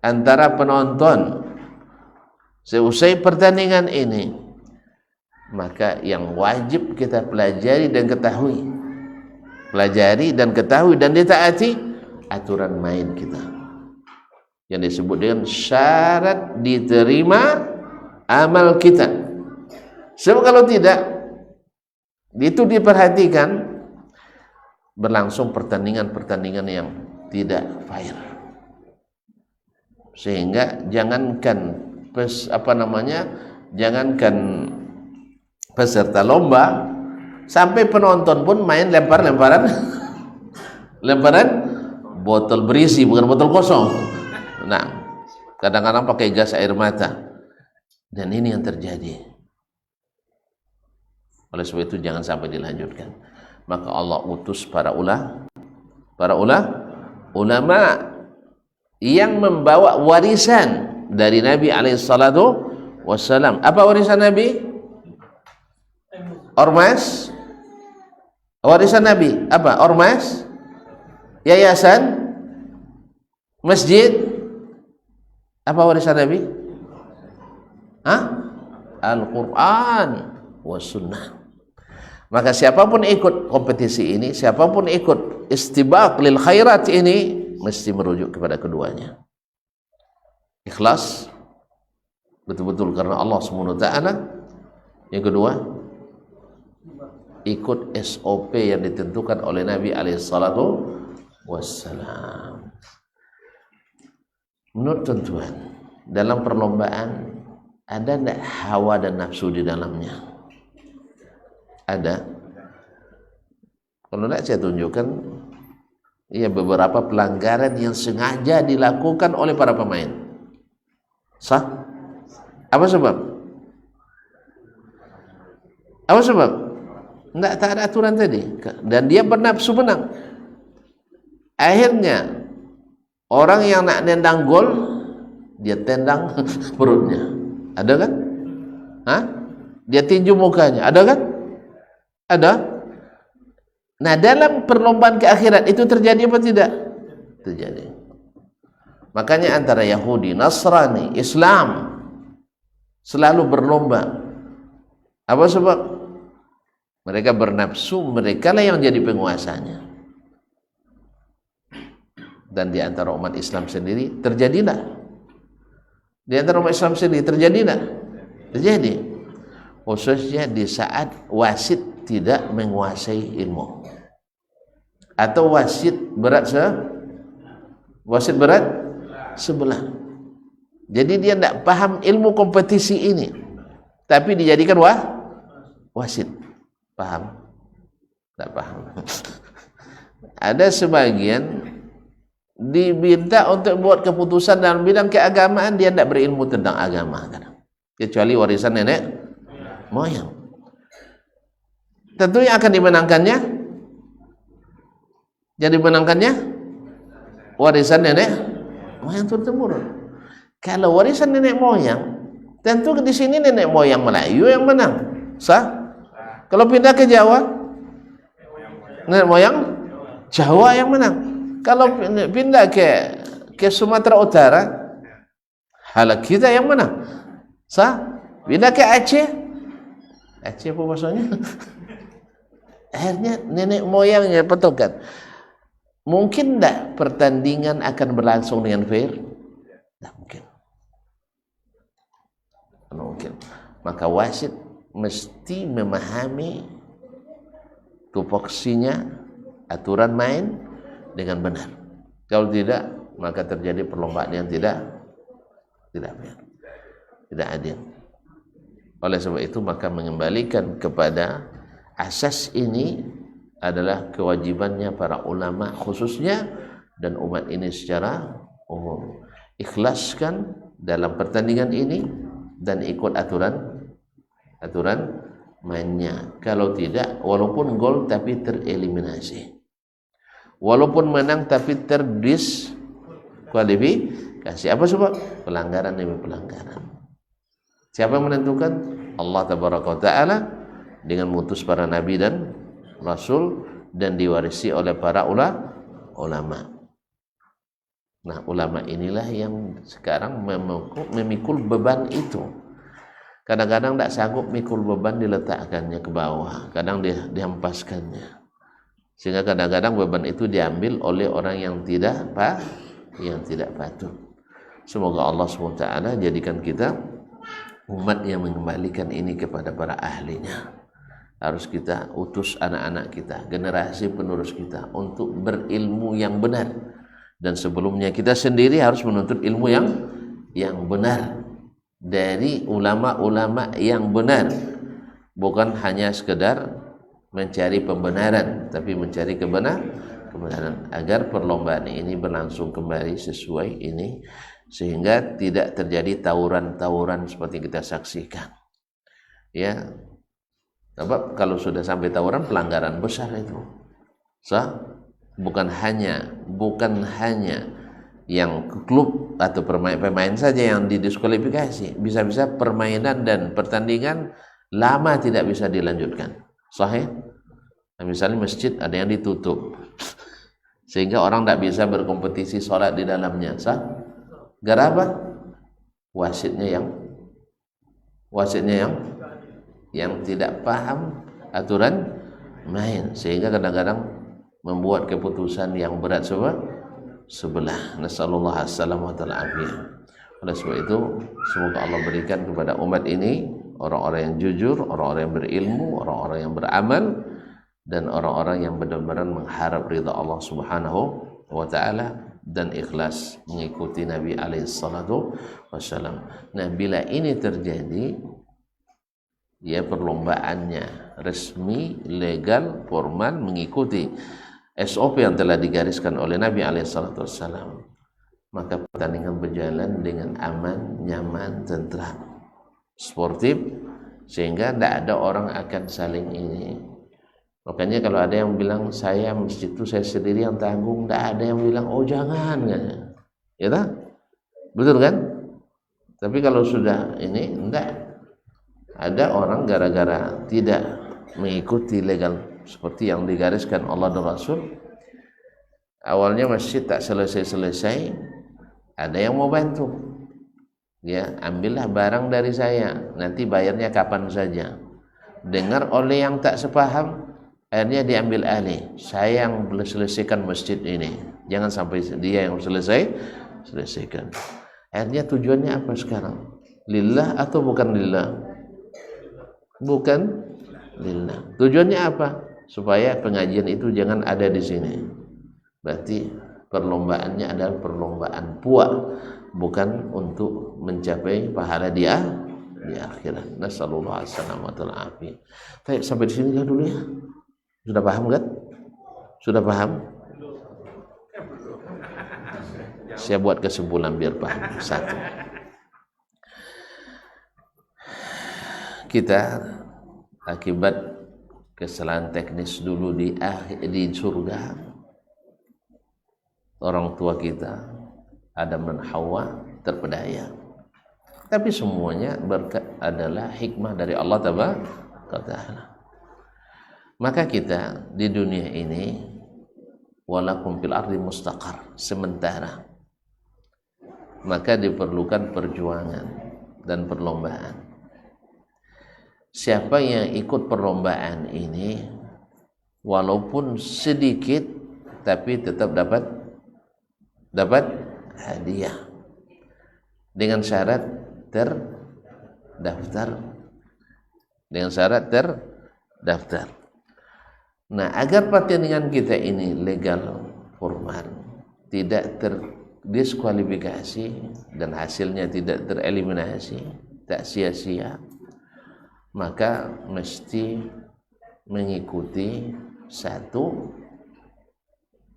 antara penonton seusai pertandingan ini, maka yang wajib kita pelajari dan ketahui, dan ditaati aturan main kita yang disebut dengan syarat diterima amal kita. Sebab kalau tidak, itu diperhatikan, berlangsung pertandingan-pertandingan yang tidak fair. Sehingga jangankan jangankan peserta lomba, sampai penonton pun main lemparan botol berisi, bukan botol kosong. Nah, kadang-kadang pakai gas air mata, dan ini yang terjadi. Oleh sebab itu jangan sampai dilanjutkan. Maka Allah utus para ulama yang membawa warisan dari Nabi alaihissalatu wassalam. Apa warisan Nabi? Ormas. Warisan Nabi apa? Ormas, yayasan, masjid. Apa warisan Nabi? Al-Quran was sunnah. Maka siapapun ikut kompetisi ini, siapapun ikut istibaq lil khairat ini, mesti merujuk kepada keduanya. Ikhlas, betul-betul karena Allah SWT. Yang kedua, ikut SOP yang ditentukan oleh Nabi alaihissalatu wassalam. Menurut tuan-tuan, dalam perlombaan ada tidak hawa dan nafsu di dalamnya? Ada. Kalau tidak saya tunjukkan ya beberapa pelanggaran yang sengaja dilakukan oleh para pemain. Sah? Apa sebab? Apa sebab? Tidak, tak ada aturan tadi. Dan dia bernafsu menang. Akhirnya orang yang nak nendang gol, dia tendang perutnya. Ada kan? Dia tinju mukanya. Ada kan? Ada. Nah, dalam perlombaan ke akhirat itu terjadi apa tidak? Terjadi. Makanya antara Yahudi, Nasrani, Islam selalu berlomba. Apa sebab? Mereka bernafsu, mereka lah yang jadi penguasanya. Dan di antara umat Islam sendiri terjadilah. Di antara umat Islam sendiri terjadilah. Terjadi. Khususnya di saat wasit tidak menguasai ilmu, atau wasit berat sebelah. Jadi dia tidak paham ilmu kompetisi ini, tapi dijadikan wasit. Paham? Tidak paham. Ada sebagian diminta untuk buat keputusan dalam bidang keagamaan, dia tidak berilmu tentang agama, kecuali warisan nenek moyang. Tentu yang akan dimenangkannya, yang dimenangkannya warisan nenek moyang turun-temurun. Kalau warisan nenek moyang, tentu di sini nenek moyang Melayu yang menang. Sah? Kalau pindah ke Jawa, nenek moyang Jawa yang menang. Kalau pindah ke Sumatera Utara, halak kita yang menang. Sah? Pindah ke Aceh, Aceh apa maksudnya? Akhirnya nenek moyangnya petokan. Mungkin tidak pertandingan akan berlangsung dengan fair? Tidak mungkin. Tidak mungkin. Maka wasit mesti memahami tupoksinya, aturan main dengan benar. Kalau tidak, maka terjadi perlombaan yang tidak fair, tidak adil. Oleh sebab itu maka mengembalikan kepada asas ini adalah kewajibannya para ulama khususnya dan umat ini secara umum. Ikhlaskan dalam pertandingan ini dan ikut aturan mainnya. Kalau tidak, walaupun gol tapi tereliminasi, walaupun menang tapi terdiskualifikasi. Apa sebab? Pelanggaran demi pelanggaran. Siapa yang menentukan? Allah Tabaraka wa Ta'ala dengan mengutus para nabi dan rasul dan diwarisi oleh para ulama. Nah, ulama inilah yang sekarang memikul beban itu. Kadang-kadang tidak sanggup mikul beban, diletakkannya ke bawah, kadang dihempaskannya, sehingga kadang-kadang beban itu diambil oleh orang yang tidak patut. Semoga Allah SWT jadikan kita umat yang mengembalikan ini kepada para ahlinya. Harus kita utus anak-anak kita, generasi penerus kita untuk berilmu yang benar. Dan sebelumnya kita sendiri harus menuntut ilmu yang benar dari ulama-ulama yang benar, bukan hanya sekedar mencari pembenaran, tapi mencari kebenaran agar perlombaan ini berlangsung kembali sesuai ini, sehingga tidak terjadi tawuran-tawuran seperti kita saksikan. Ya, sebab kalau sudah sampai tawuran, pelanggaran besar itu. Bukan hanya yang klub atau pemain saja yang didiskualifikasi, bisa-bisa permainan dan pertandingan lama tidak bisa dilanjutkan. Sahih? Nah, misalnya masjid ada yang ditutup sehingga orang tidak bisa berkompetisi sholat di dalamnya. Gara apa? Wasitnya yang tidak paham aturan main, sehingga kadang-kadang membuat keputusan yang berat sebelah. Nasallallahu alaihi wasallam wa ta'ala afiyah. Oleh sebab itu semoga Allah berikan kepada umat ini orang-orang yang jujur, orang-orang yang berilmu, orang-orang yang beramal, dan orang-orang yang benar-benar mengharap ridha Allah Subhanahu wa ta'ala dan ikhlas mengikuti Nabi alaihi salatu wassalam. Nah, bila ini terjadi, ya perlombaannya resmi, legal, formal, mengikuti SOP yang telah digariskan oleh Nabi alaihi salatu wassalam, maka pertandingan berjalan dengan aman, nyaman, tentram, sportif, sehingga tidak ada orang akan saling ini. Makanya kalau ada yang bilang saya masjid itu saya sendiri yang tanggung, tidak ada yang bilang oh jangan, ya tak? Betul kan? Tapi kalau sudah ini, tidak ada orang gara-gara tidak mengikuti legal seperti yang digariskan Allah dan Rasul, awalnya masjid tak selesai-selesai, ada yang mau bantu, ya ambillah barang dari saya, nanti bayarnya kapan saja. Dengar oleh yang tak sepaham, akhirnya diambil alih, saya yang selesaikan masjid ini, jangan sampai dia yang selesaikan. Akhirnya tujuannya apa sekarang? Lillah atau bukan lillah? Bukan lillah. Tujuannya apa? Supaya pengajian itu jangan ada di sini. Berarti perlombaannya adalah perlombaan puak, bukan untuk mencapai pahala dia di akhirat. Nasallallahu alaihi wasallam. Baik, sampai di sini dulu ya. Sudah paham kan? Sudah paham? Saya buat kesimpulan biar paham. Satu, kita akibat kesalahan teknis dulu di surga, orang tua kita Adam dan Hawa terpedaya, tapi semuanya berkat adalah hikmah dari Allah Ta'ala. Maka kita di dunia ini walakum fil ardi mustaqar, sementara, maka diperlukan perjuangan dan perlombaan. siapa yang ikut perlombaan ini walaupun sedikit tapi tetap dapat hadiah dengan syarat terdaftar. Nah, agar pertandingan kita ini legal, formal, tidak terdiskualifikasi dan hasilnya tidak tereliminasi, tak sia-sia, maka mesti mengikuti satu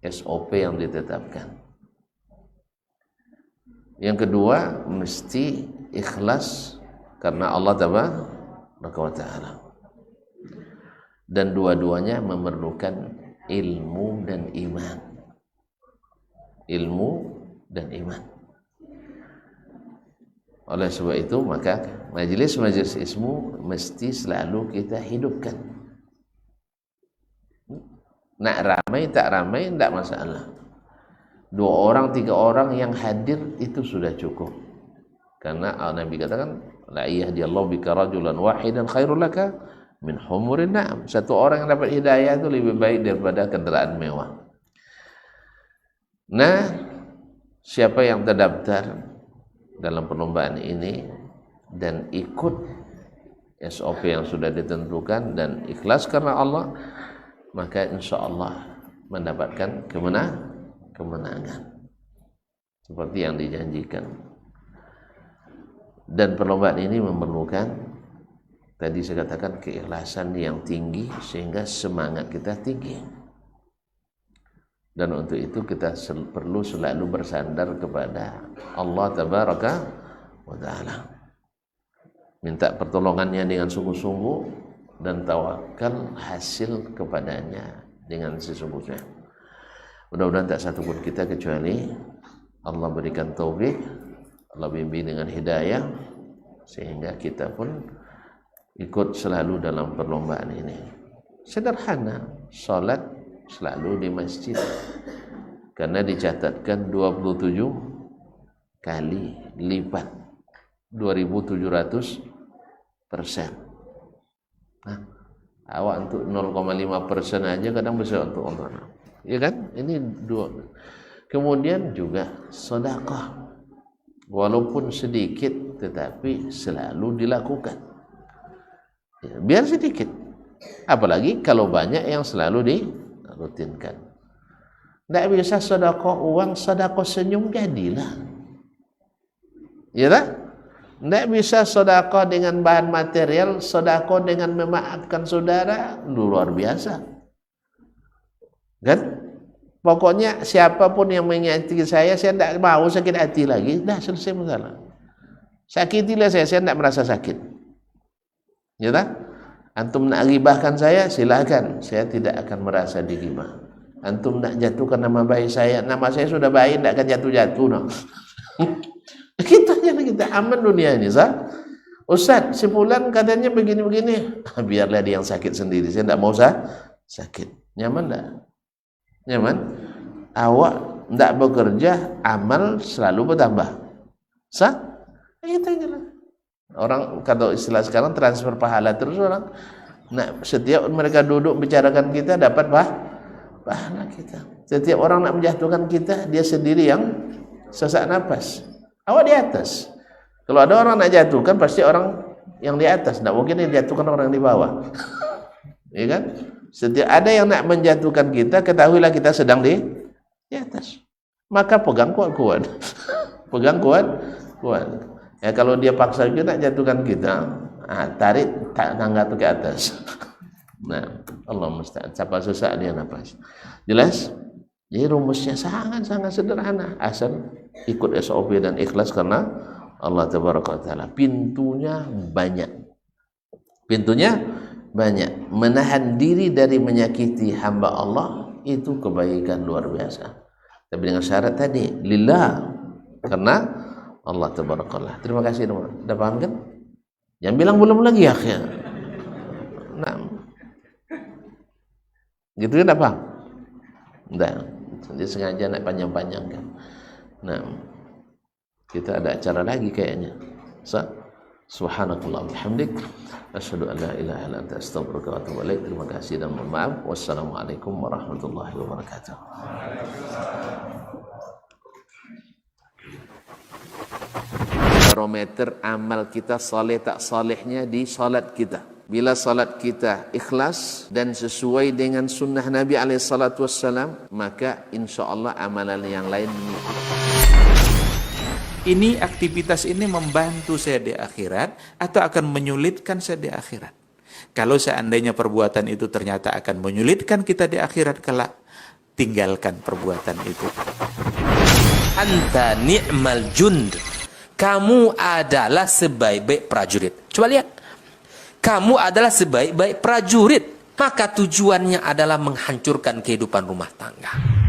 SOP yang ditetapkan. Yang kedua, mesti ikhlas karena Allah Tabaraka wa Ta'ala. Dan dua-duanya memerlukan ilmu dan iman. Oleh sebab itu, maka majelis-majelis ilmu mesti selalu kita hidupkan. Nak ramai tak ramai tidak masalah. 2 orang 3 orang yang hadir itu sudah cukup. Karena Nabi katakan, la yahdiyallahu bika rajulan wahidan khairul laka min humurin na'am. Satu orang yang dapat hidayah itu lebih baik daripada kendaraan mewah. Nah, siapa yang terdaftar dalam perlombaan ini dan ikut SOP yang sudah ditentukan dan ikhlas karena Allah, maka insya Allah mendapatkan kemenangan seperti yang dijanjikan. Dan perlombaan ini memerlukan, tadi saya katakan, keikhlasan yang tinggi sehingga semangat kita tinggi. Dan untuk itu kita perlu selalu bersandar kepada Allah Tabaraka wa Ta'ala, minta pertolongannya dengan sungguh-sungguh dan tawakal hasil kepadanya dengan sesungguhnya. Mudah-mudahan tak satu pun kita kecuali Allah berikan taufik, Allah bimbing dengan hidayah, sehingga kita pun ikut selalu dalam perlombaan ini. Sederhana, salat selalu di masjid, karena dicatatkan 27 kali lipat, 2.700%. Nah, awak untuk 0,5% aja kadang bisa untuk Allah. Ya kan? Ini dua. Kemudian juga sedekah, walaupun sedikit tetapi selalu dilakukan. Ya, biar sedikit, apalagi kalau banyak yang selalu dirutinkan. Tidak bisa sedekah uang, sedekah senyum jadilah. Ya tak? Tidak bisa sedekah dengan bahan material, sedekah dengan memaafkan saudara, luar biasa. Kan? Pokoknya siapapun yang menyakiti saya tidak mau sakit hati lagi. Dah selesai masalah. Sakitilah saya tidak merasa sakit. Ya tak? Antum nak ghibahkan saya, silakan. Saya tidak akan merasa digibah. Antum nak jatuhkan nama baik saya sudah baik, tidak akan jatuh-jatuh. No. Kita aman dunia ini, sah? Ustaz, si fulan katanya begini-begini. Biarlah dia yang sakit sendiri. Saya tidak mau sakit. Nyaman tak? Nyaman? Awak tidak bekerja, amal selalu bertambah. Sah? Itu aja lah. Orang kalau istilah sekarang transfer pahala terus orang. Nah, setiap mereka duduk bicarakan kita dapat pahala kita. Setiap orang nak menjatuhkan kita, dia sendiri yang sesak nafas. Awak di atas. Kalau ada orang nak jatuhkan, pasti orang yang di atas. Tidak mungkin yang dijatuhkan orang yang di bawah. Ya kan? Setiap ada yang nak menjatuhkan kita, ketahuilah kita sedang di atas. Maka pegang kuat-kuat. Pegang kuat-kuat. Ya, kalau dia paksa juga nak jatuhkan kita, tarik tangga itu ke atas. Nah, Allah musta'an. Siapa susah dia nafas. Jelas? Jadi rumusnya sangat-sangat sederhana. Asal ikut SOP dan ikhlas karena Allah Tabaraka wa Ta'ala. Pintunya banyak. Menahan diri dari menyakiti hamba Allah itu kebaikan luar biasa. Tapi dengan syarat tadi, lillah, karena Allah Tabaraka wa Ta'ala. Terima kasih teman. Sudah paham kan? Yang bilang belum lagi ya. Nah, gitu kan apa? Enggak. Jadi sengaja nak panjang-panjangkan. Nah, kita ada acara lagi kayaknya. Subhanakallah bihamdik, asyhadu an la ilaha illa anta, astaghfiruka wa atubu ilaik. Terima kasih dan mohon maaf. Wassalamualaikum warahmatullahi wabarakatuh. Barometer amal kita saleh tak salehnya di salat kita. Bila salat kita ikhlas dan sesuai dengan sunnah Nabi SAW, maka insya Allah amalan yang lain mengikuti. Ini aktivitas ini membantu saya di akhirat atau akan menyulitkan saya di akhirat. Kalau seandainya perbuatan itu ternyata akan menyulitkan kita di akhirat kelak, tinggalkan perbuatan itu. Anta ni'mal jund. Kamu adalah sebaik-baik prajurit. Coba lihat. Kamu adalah sebaik-baik prajurit. Maka tujuannya adalah menghancurkan kehidupan rumah tangga.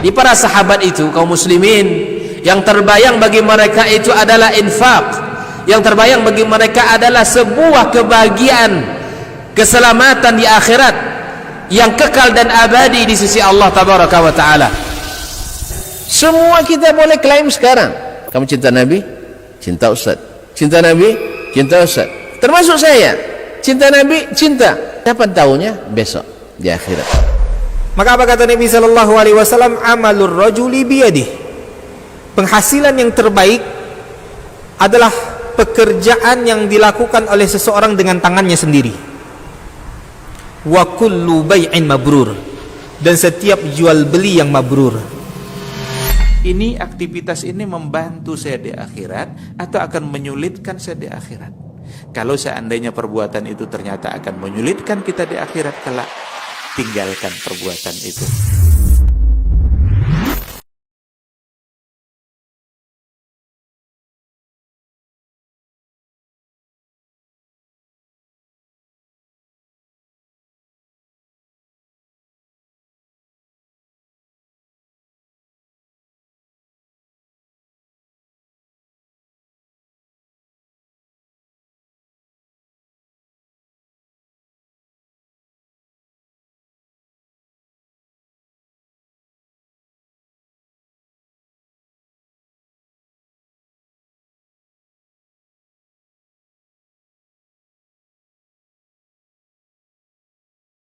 Di para sahabat itu, kaum muslimin, yang terbayang bagi mereka itu adalah infak. Yang terbayang bagi mereka adalah sebuah kebahagiaan, keselamatan di akhirat yang kekal dan abadi di sisi Allah Tabaraka wa Ta'ala. Semua kita boleh klaim sekarang. Kamu cinta Nabi? Cinta Ustaz. Cinta Nabi? Cinta Ustaz. Termasuk saya. Cinta Nabi? Cinta. Kapan tahunya? Besok di akhirat. Maka apa kata Nabi sallallahu alaihi wasallam? Amalur rajuli biyadih. Penghasilan yang terbaik adalah pekerjaan yang dilakukan oleh seseorang dengan tangannya sendiri. Wa kullu bai'in mabrur. Dan setiap jual beli yang mabrur. Ini aktivitas ini membantu saya di akhirat atau akan menyulitkan saya di akhirat. Kalau seandainya perbuatan itu ternyata akan menyulitkan kita di akhirat kelak, tinggalkan perbuatan itu.